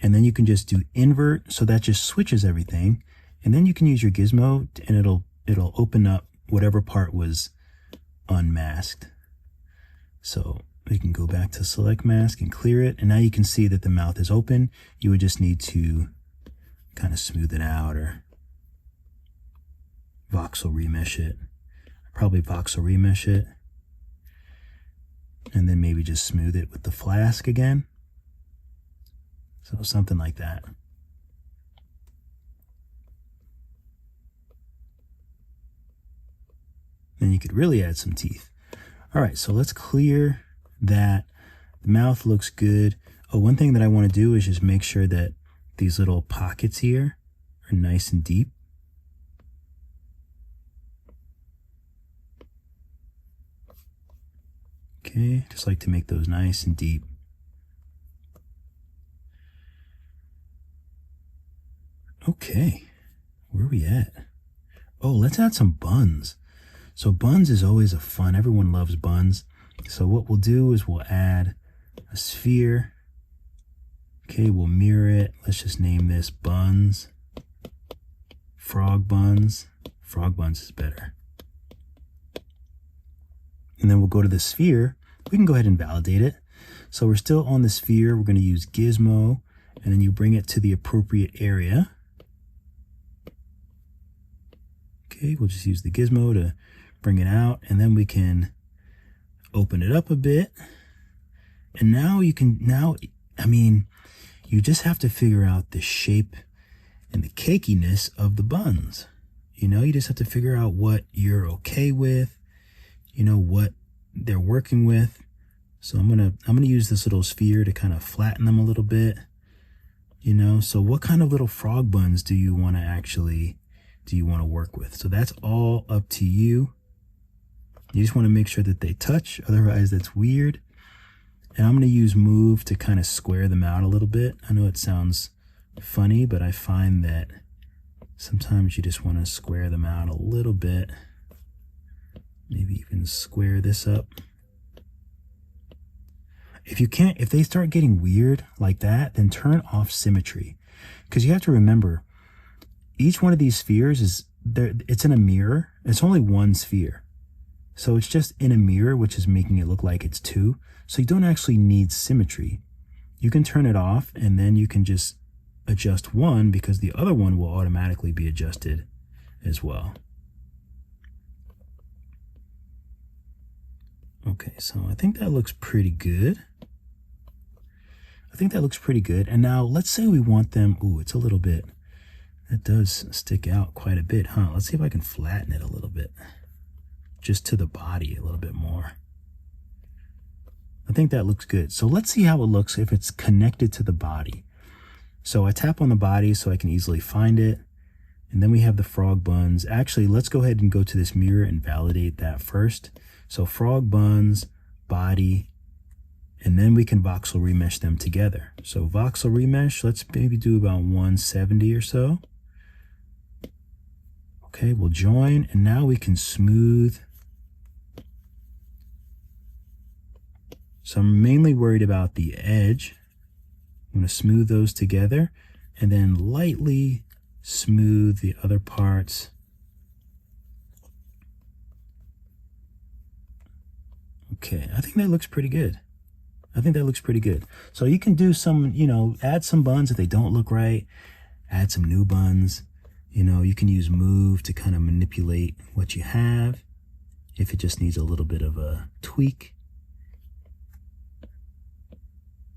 And then you can just do invert, so that just switches everything. And then you can use your gizmo, and it'll open up whatever part was unmasked. So we can go back to Select Mask and clear it. And now you can see that the mouth is open. You would just need to kind of smooth it out or voxel remesh it. Probably voxel remesh it. And then maybe just smooth it with the flask again. So something like that. Then you could really add some teeth. All right, so let's clear that. The mouth looks good. Oh, one thing that I want to do is just make sure that these little pockets here are nice and deep. Okay, just like to make those nice and deep. Okay, where are we at? Oh, let's add some buns. So buns is always a fun, everyone loves buns. So what we'll do is we'll add a sphere. Okay, we'll mirror it. Let's just name this buns. Frog buns. Frog buns is better. And then we'll go to the sphere. We can go ahead and validate it. So we're still on the sphere. We're going to use gizmo, and then you bring it to the appropriate area. Okay, we'll just use the gizmo to bring it out, and then we can open it up a bit. And now you can, you just have to figure out the shape and the cakiness of the buns. You just have to figure out what you're okay with, what they're working with. So I'm gonna use this little sphere to kind of flatten them a little bit. So what kind of little frog buns do you want to work with? So that's all up to you. You just want to make sure that they touch, otherwise that's weird. And I'm going to use move to kind of square them out a little bit. I know it sounds funny, but I find that sometimes you just want to square them out a little bit. Maybe even square this up. If they start getting weird like that, then turn off symmetry. Because you have to remember, each one of these spheres it's in a mirror. It's only one sphere. So it's just in a mirror, which is making it look like it's two. So you don't actually need symmetry. You can turn it off, and then you can just adjust one, because the other one will automatically be adjusted as well. Okay, so I think that looks pretty good. And now let's say we want them, it's a little bit, that does stick out quite a bit, huh? Let's see if I can flatten it a little bit. Just to the body a little bit more. I think that looks good. So let's see how it looks if it's connected to the body. So I tap on the body so I can easily find it. And then we have the frog buns. Actually, let's go ahead and go to this mirror and validate that first. So frog buns, body, and then we can voxel remesh them together. So voxel remesh, let's maybe do about 170 or so. Okay, we'll join, and now we can smooth. So I'm mainly worried about the edge. I'm going to smooth those together, and then lightly smooth the other parts. Okay, I think that looks pretty good. So you can do some, add some buns if they don't look right. Add some new buns. You can use move to kind of manipulate what you have. if it just needs a little bit of a tweak,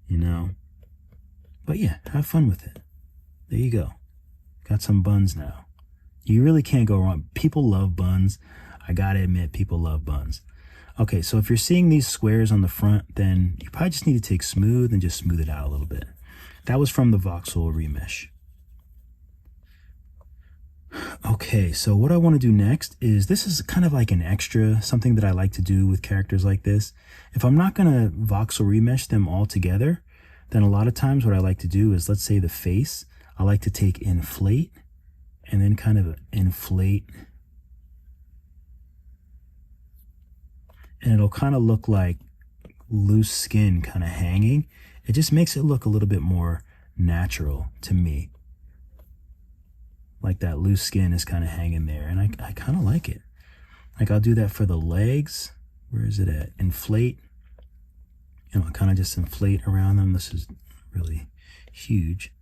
you know. But yeah, have fun with it. There you go. Got some buns now. You really can't go wrong. People love buns. I gotta admit, people love buns. Okay, so if you're seeing these squares on the front, then you probably just need to take smooth and just smooth it out a little bit. That was from the voxel remesh. Okay, so what I want to do next is, this is kind of like an extra, something that I like to do with characters like this. If I'm not going to voxel remesh them all together, then a lot of times what I like to do is, let's say the face, I like to take inflate and then kind of inflate. And it'll kind of look like loose skin kind of hanging. It just makes it look a little bit more natural to me. Like that loose skin is kind of hanging there, and I kind of like it. Like I'll do that for the legs. Where is it at? Inflate. And I'll kind of just inflate around them. This is really huge.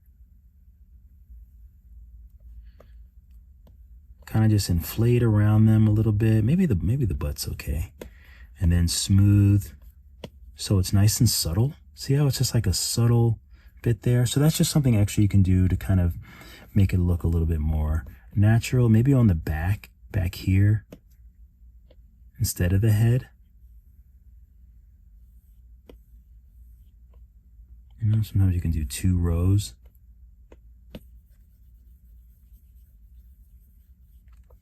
Kind of just inflate around them a little bit. Maybe the butt's okay. And then smooth, so it's nice and subtle. See how it's just like a subtle bit there? So that's just something extra you can do to kind of make it look a little bit more natural. Maybe on the back here, instead of the head. You know, sometimes you can do 2 rows.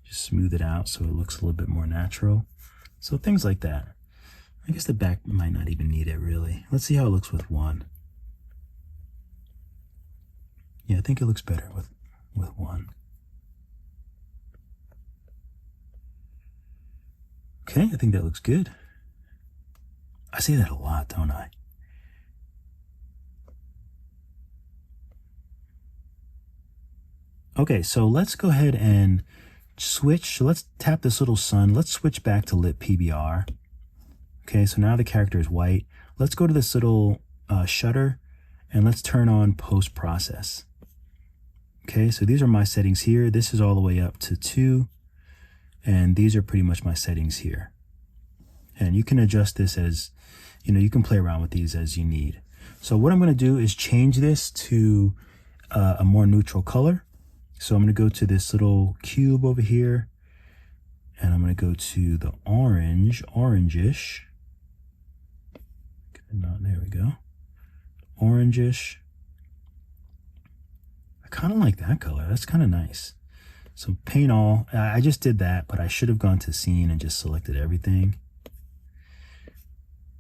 Just smooth it out so it looks a little bit more natural. So things like that. I guess the back might not even need it really. Let's see how it looks with 1. Yeah, I think it looks better with 1. Okay, I think that looks good. I say that a lot, don't I? Okay, so let's go ahead and switch. So let's tap this little sun. Let's switch back to lit PBR. Okay, so now the character is white. Let's go to this little shutter and let's turn on post process. Okay, so these are my settings here. This is all the way up to 2. And these are pretty much my settings here. And you can adjust this as, you know, you can play around with these as you need. So what I'm going to do is change this to a more neutral color. So I'm going to go to this little cube over here. And I'm going to go to the orangish. There we go. Orangish. I kind of like that color. That's kind of nice. So paint all. I just did that, but I should have gone to scene and just selected everything.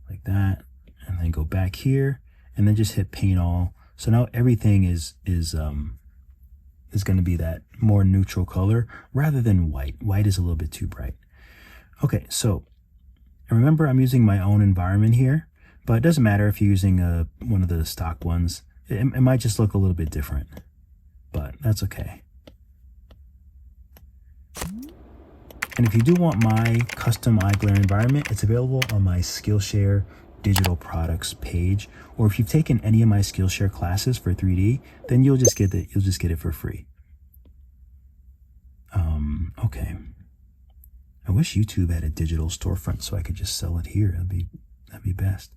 Like that. And then go back here and then just hit paint all. So now everything is going to be that more neutral color rather than white. White is a little bit too bright. Okay, so remember I'm using my own environment here, but it doesn't matter if you're using one of the stock ones. It might just look a little bit different, but that's okay. And if you do want my custom eye glare environment, it's available on my Skillshare digital products page, or if you've taken any of my Skillshare classes for 3D, then you'll just get it for free. Okay. I wish YouTube had a digital storefront so I could just sell it here. That'd be best.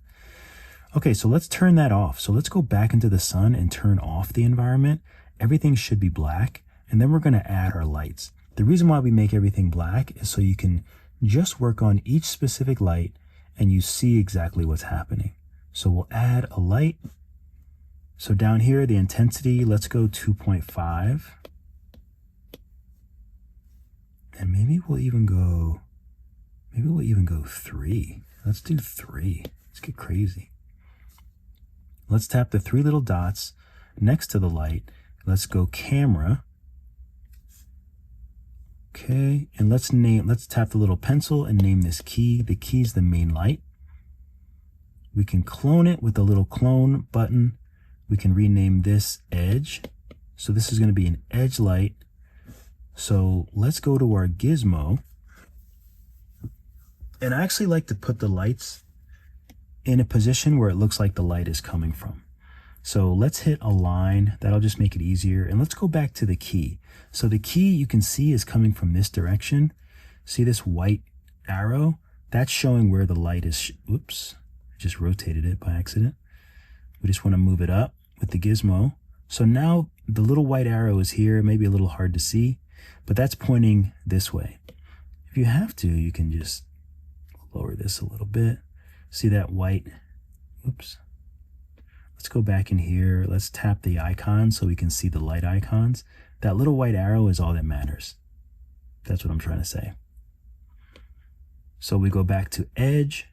Okay, so let's turn that off. So let's go back into the sun and turn off the environment. Everything should be black, and then we're going to add our lights. The reason why we make everything black is so you can just work on each specific light and you see exactly what's happening. So we'll add a light. So down here, the intensity, let's go 2.5. And maybe we'll even go 3. Let's do 3. Let's get crazy. Let's tap the 3 little dots next to the light. Let's go camera. Okay, and let's tap the little pencil and name this key. The key is the main light. We can clone it with the little clone button. We can rename this edge. So this is going to be an edge light. So let's go to our gizmo. And I actually like to put the lights in a position where it looks like the light is coming from. So let's hit align. That'll just make it easier. And let's go back to the key. So the key you can see is coming from this direction. See this white arrow, that's showing where the light is. Oops, I just rotated it by accident. We just want to move it up with the gizmo. So now the little white arrow is here, maybe a little hard to see, but that's pointing this way. If you have to, you can just lower this a little bit. See that white? Oops. Let's go back in here. Let's tap the icon so we can see the light icons. That little white arrow is all that matters. That's what I'm trying to say. So we go back to edge.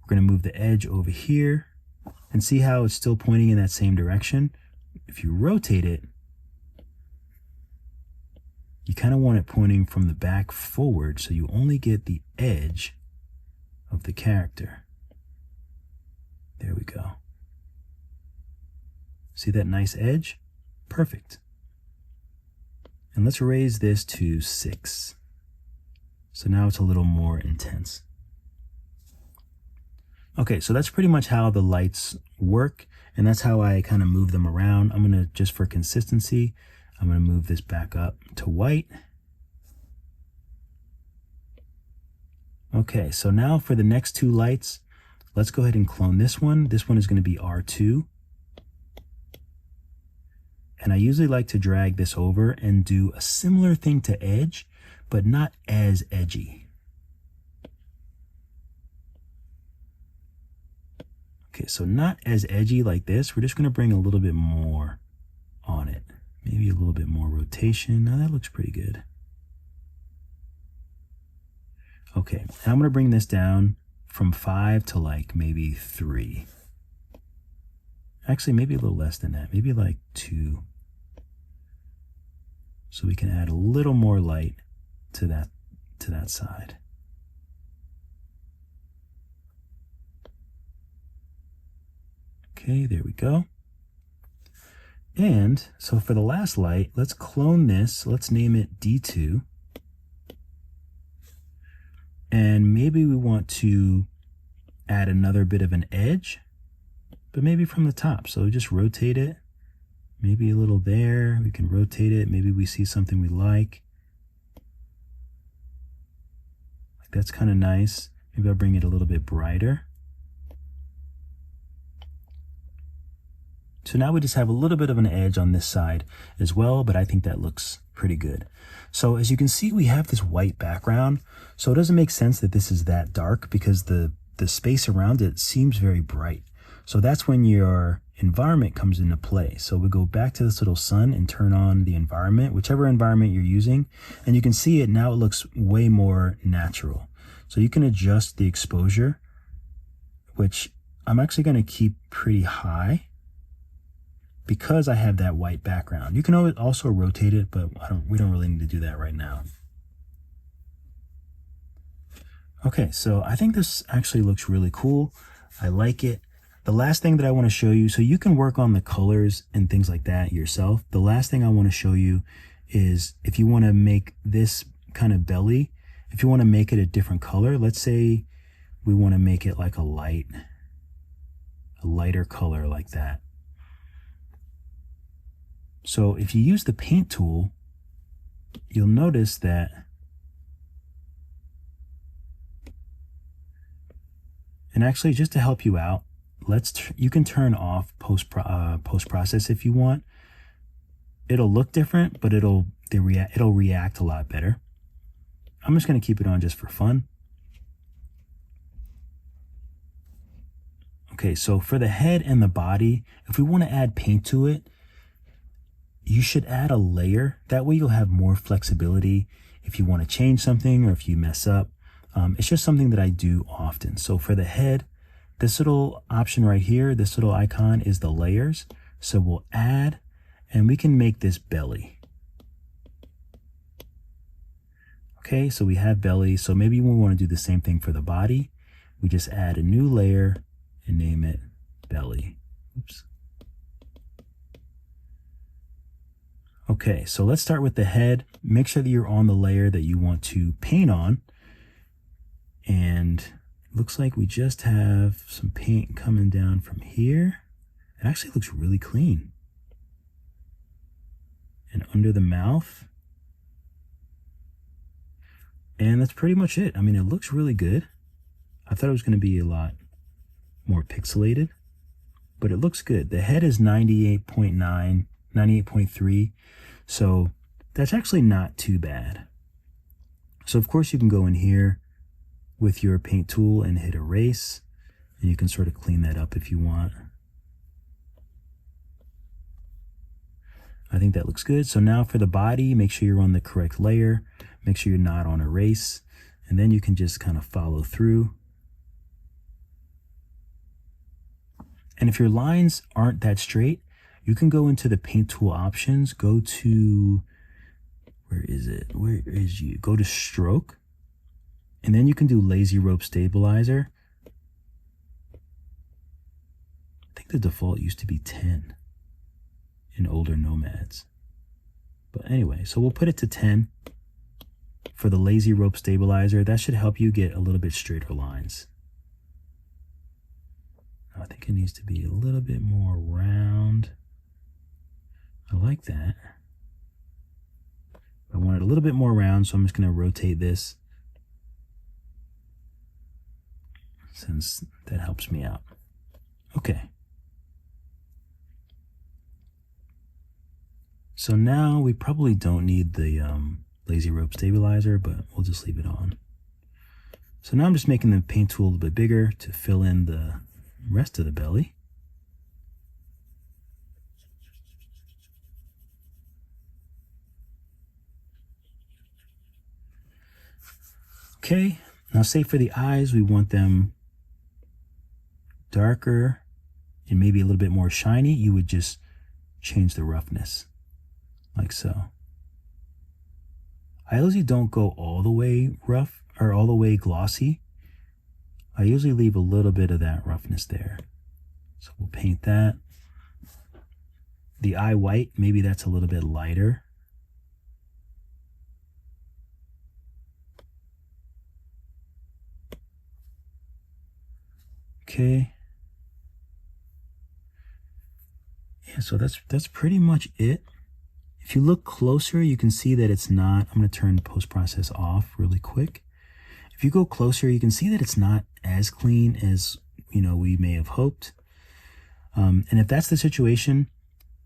We're going to move the edge over here and see how it's still pointing in that same direction. If you rotate it, you kind of want it pointing from the back forward so you only get the edge of the character. There we go. See that nice edge? Perfect. And let's raise this to 6. So now it's a little more intense. Okay, so that's pretty much how the lights work, and that's how I kind of move them around. I'm gonna, just for consistency, I'm gonna move this back up to white. Okay, so now for the next 2 lights, let's go ahead and clone this one. This one is gonna be R2. And I usually like to drag this over and do a similar thing to edge, but not as edgy. Okay, so not as edgy like this. We're just going to bring a little bit more on it. Maybe a little bit more rotation. Now that looks pretty good. Okay, and I'm going to bring this down from 5 to like maybe 3. Actually, maybe a little less than that. Maybe like 2. So we can add a little more light to that side. Okay, there we go. And so for the last light, let's clone this. Let's name it D2. And maybe we want to add another bit of an edge, but maybe from the top. So just rotate it. Maybe a little there. We can rotate it. Maybe we see something we like. That's kind of nice. Maybe I'll bring it a little bit brighter. So now we just have a little bit of an edge on this side as well, but I think that looks pretty good. So as you can see, we have this white background. So it doesn't make sense that this is that dark because the space around it seems very bright. So that's when your environment comes into play. So we go back to this little sun and turn on the environment, whichever environment you're using, and you can see it now. It looks way more natural. So you can adjust the exposure, which I'm actually going to keep pretty high because I have that white background. You can also rotate it, but we don't really need to do that right now. Okay, so I think this actually looks really cool. I like it. The last thing that I want to show you, so you can work on the colors and things like that yourself. The last thing I want to show you is if you want to make this kind of belly, if you want to make it a different color, let's say we want to make it like a lighter color like that. So if you use the paint tool, you'll notice that and actually just to help you out, you can turn off post-process if you want. It'll look different, but it'll react a lot better. I'm just going to keep it on just for fun. Okay, so for the head and the body, if we want to add paint to it, you should add a layer. That way you'll have more flexibility if you want to change something or if you mess up. It's just something that I do often. So for the head, this little option right here, this little icon is the layers. So we'll add, and we can make this belly. Okay, so we have belly. So maybe we want to do the same thing for the body. We just add a new layer and name it belly. Oops. Okay, so let's start with the head. Make sure that you're on the layer that you want to paint on. And looks like we just have some paint coming down from here. It actually looks really clean. And under the mouth. And that's pretty much it. I mean, it looks really good. I thought it was going to be a lot more pixelated, but it looks good. The head is 98.9, 98.3. So that's actually not too bad. So of course you can go in here with your paint tool and hit erase, and you can sort of clean that up if you want. I think that looks good. So now for the body, make sure you're on the correct layer. Make sure you're not on erase. And then you can just kind of follow through. And if your lines aren't that straight, you can go into the paint tool options, go to, where is it? Where is you? Go to stroke. And then you can do lazy rope stabilizer. I think the default used to be 10. In older Nomads. But anyway, so we'll put it to 10 for the lazy rope stabilizer. That should help you get a little bit straighter lines. I think it needs to be a little bit more round. I like that. I want it a little bit more round, so I'm just going to rotate this since that helps me out. Okay. So now we probably don't need the lazy rope stabilizer, but we'll just leave it on. So now I'm just making the paint tool a little bit bigger to fill in the rest of the belly. Okay, now say for the eyes, we want them darker and maybe a little bit more shiny. You would just change the roughness. Like so. I usually don't go all the way rough or all the way glossy. I usually leave a little bit of that roughness there. So we'll paint that. The eye white, maybe that's a little bit lighter. Okay. Yeah, so that's pretty much it. If you look closer, you can see that it's not, I'm going to turn post-process off really quick. If you go closer, you can see that it's not as clean as, we may have hoped. And if that's the situation,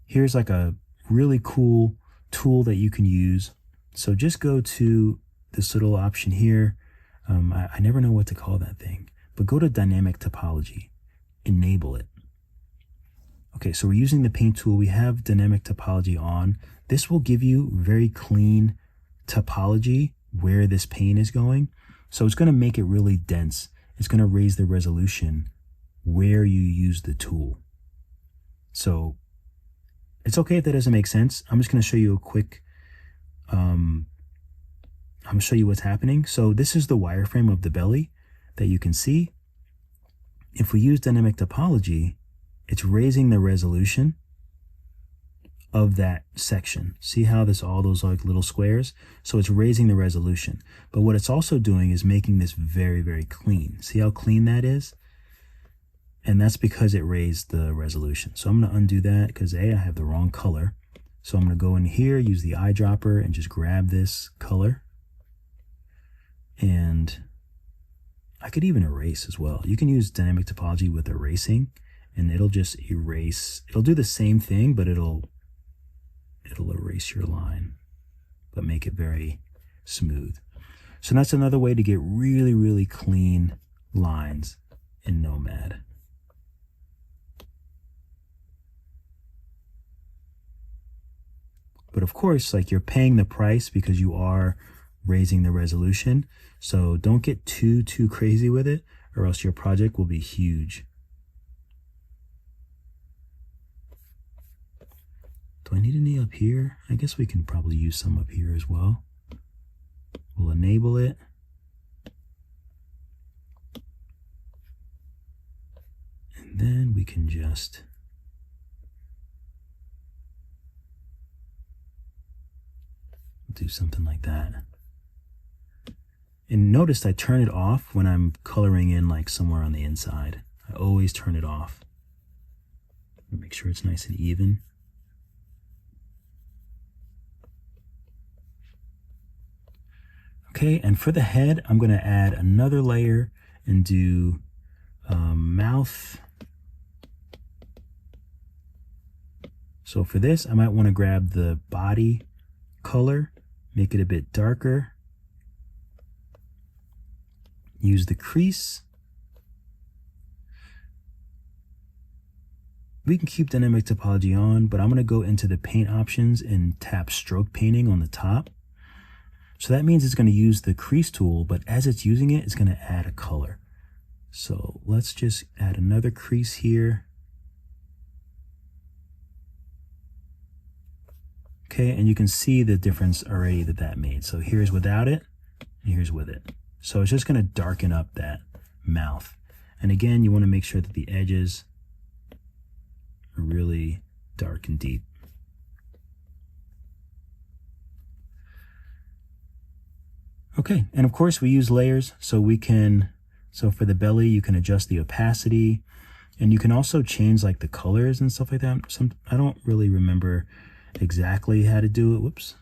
here's like a really cool tool that you can use. So just go to this little option here. I never know what to call that thing, but go to dynamic topology, enable it. Okay, so we're using the paint tool. We have dynamic topology on. This will give you very clean topology where this paint is going. So it's going to make it really dense. It's going to raise the resolution where you use the tool. So it's okay if that doesn't make sense. I'm just going to show you a quick, I'm going to show you what's happening. So this is the wireframe of the belly that you can see. If we use dynamic topology, it's raising the resolution of that section. See how all those like little squares? So it's raising the resolution. But what it's also doing is making this very, very clean. See how clean that is? And that's because it raised the resolution. So I'm going to undo that because I have the wrong color. So I'm going to go in here, use the eyedropper, and just grab this color. And I could even erase as well. You can use dynamic topology with erasing, and it'll just erase. It'll do the same thing, but it'll erase your line, but make it very smooth. So that's another way to get really, really clean lines in Nomad. But of course, like, you're paying the price because you are raising the resolution. So don't get too crazy with it, or else your project will be huge. Do I need any up here? I guess we can probably use some up here as well. We'll enable it. And then we can just do something like that. And notice I turn it off when I'm coloring in like somewhere on the inside. I always turn it off. Make sure it's nice and even. Okay, and for the head, I'm going to add another layer and do mouth. So for this, I might want to grab the body color, make it a bit darker. Use the crease. We can keep dynamic topology on, but I'm going to go into the paint options and tap stroke painting on the top. So that means it's going to use the crease tool, but as it's using it, it's going to add a color. So let's just add another crease here. Okay, and you can see the difference already that made. So here's without it, and here's with it. So it's just going to darken up that mouth. And again, you want to make sure that the edges are really dark and deep. Okay, and of course we use layers, so for the belly, you can adjust the opacity, and you can also change like the colors and stuff like that. I don't really remember exactly how to do it. Whoops.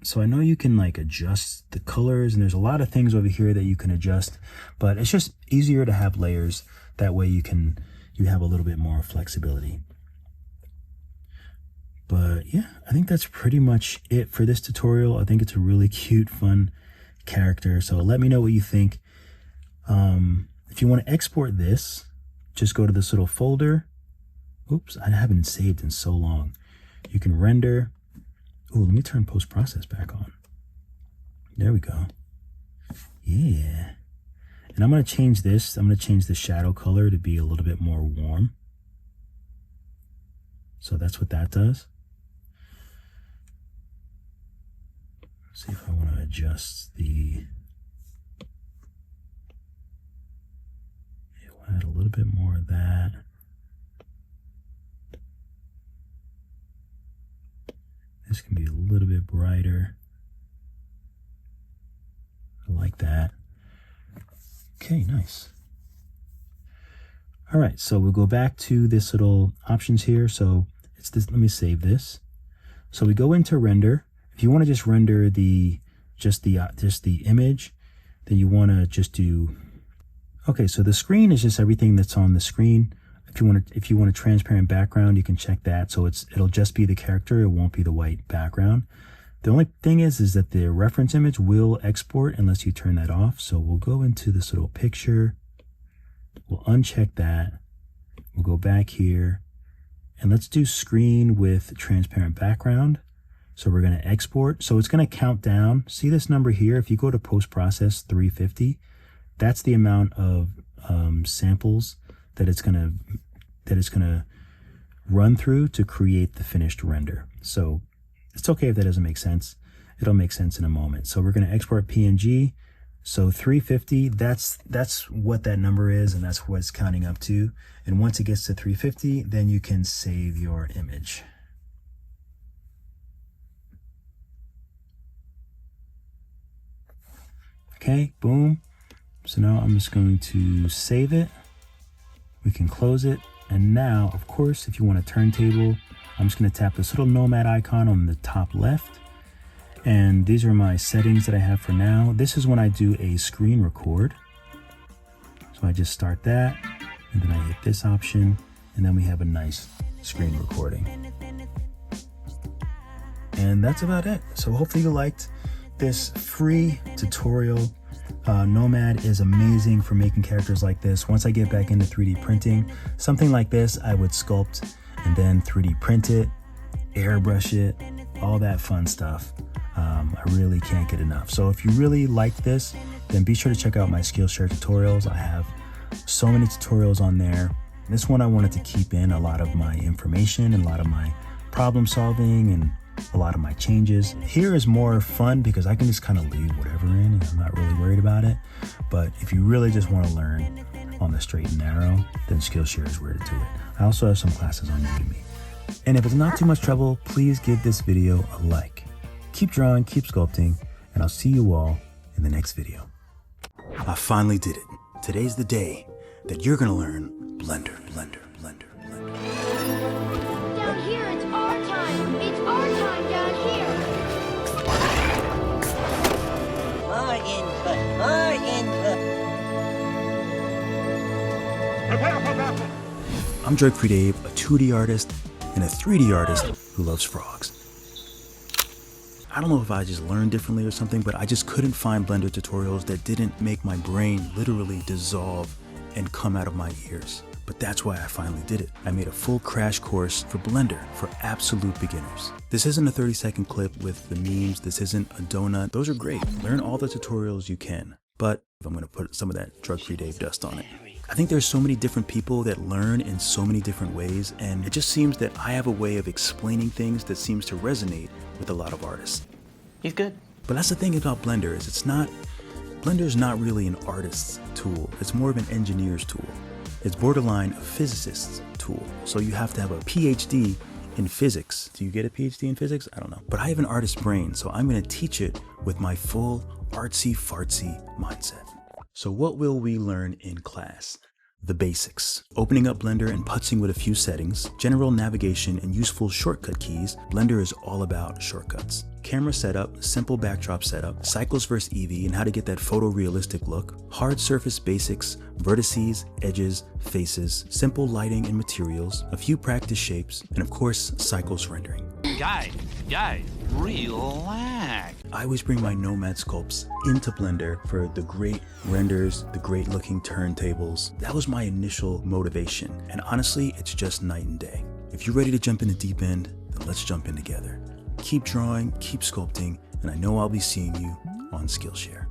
So I know you can like adjust the colors, and there's a lot of things over here that you can adjust, but it's just easier to have layers. That way you have a little bit more flexibility. But yeah, I think that's pretty much it for this tutorial. I think it's a really cute, fun character. So let me know what you think. If you want to export this, just go to this little folder. Oops, I haven't saved in so long. You can render. Oh, let me turn post-process back on. There we go. Yeah. And I'm going to change this. I'm going to change the shadow color to be a little bit more warm. So that's what that does. Let's see if I want to adjust the... We'll add a little bit more of that. This can be a little bit brighter. I like that. Okay, nice. All right, so we'll go back to this little options here. So it's this, let me save this. So we go into render. If you want to just render just the image, then you want to just do, okay, so the screen is just everything that's on the screen. If you want a transparent background, you can check that. So it'll just be the character, it won't be the white background. The only thing is that the reference image will export unless you turn that off. So we'll go into this little picture. We'll uncheck that. We'll go back here and let's do screen with transparent background. So we're going to export. So it's going to count down. See this number here? If you go to post-process 350, that's the amount of samples that it's going to run through to create the finished render. So it's okay if that doesn't make sense. It'll make sense in a moment. So we're going to export PNG. So 350, that's what that number is, and that's what it's counting up to. And once it gets to 350, then you can save your image. Okay, boom. So now I'm just going to save it. We can close it. And now, of course, if you want a turntable, I'm just going to tap this little Nomad icon on the top left. And these are my settings that I have for now. This is when I do a screen record. So I just start that, and then I hit this option, and then we have a nice screen recording. And that's about it. So hopefully you liked this free tutorial. Nomad is amazing for making characters like this. Once I get back into 3D printing, something like this, I would sculpt and then 3D print it, airbrush it, all that fun stuff. I really can't get enough. So if you really like this, then be sure to check out my Skillshare tutorials. I have so many tutorials on there. This one I wanted to keep in a lot of my information and a lot of my problem solving and a lot of my changes. Here is more fun because I can just kind of leave whatever in and I'm not really worried about it. But if you really just want to learn on the straight and narrow, then Skillshare is where to do it. I also have some classes on Udemy. And if it's not too much trouble, please give this video a like. Keep drawing, keep sculpting, and I'll see you all in the next video. I finally did it. Today's the day that you're gonna learn Blender. Down here, it's our time. It's our time down here. More input. I'm Joy Dave, a 2D artist and a 3D artist who loves frogs. I don't know if I just learned differently or something, but I just couldn't find Blender tutorials that didn't make my brain literally dissolve and come out of my ears. But that's why I finally did it. I made a full crash course for Blender for absolute beginners. This isn't a 30-second clip with the memes. This isn't a donut. Those are great. Learn all the tutorials you can. But I'm gonna put some of that drug-free Dave dust on it. I think there's so many different people that learn in so many different ways, and it just seems that I have a way of explaining things that seems to resonate with a lot of artists. He's good. But that's the thing about Blender is Blender's not really an artist's tool. It's more of an engineer's tool. It's borderline a physicist's tool. So you have to have a PhD in physics. Do you get a PhD in physics? I don't know. But I have an artist's brain, so I'm gonna teach it with my full artsy-fartsy mindset. So what will we learn in class? The basics. Opening up Blender and putzing with a few settings, general navigation and useful shortcut keys. Blender is all about shortcuts. Camera setup, simple backdrop setup, cycles versus Eevee and how to get that photorealistic look, hard surface basics, vertices, edges, faces, simple lighting and materials, a few practice shapes, and of course, cycles rendering. Guys, relax. I always bring my Nomad Sculpts into Blender for the great renders, the great looking turntables. That was my initial motivation. And honestly, it's just night and day. If you're ready to jump in the deep end, then let's jump in together. Keep drawing, keep sculpting, and I know I'll be seeing you on Skillshare.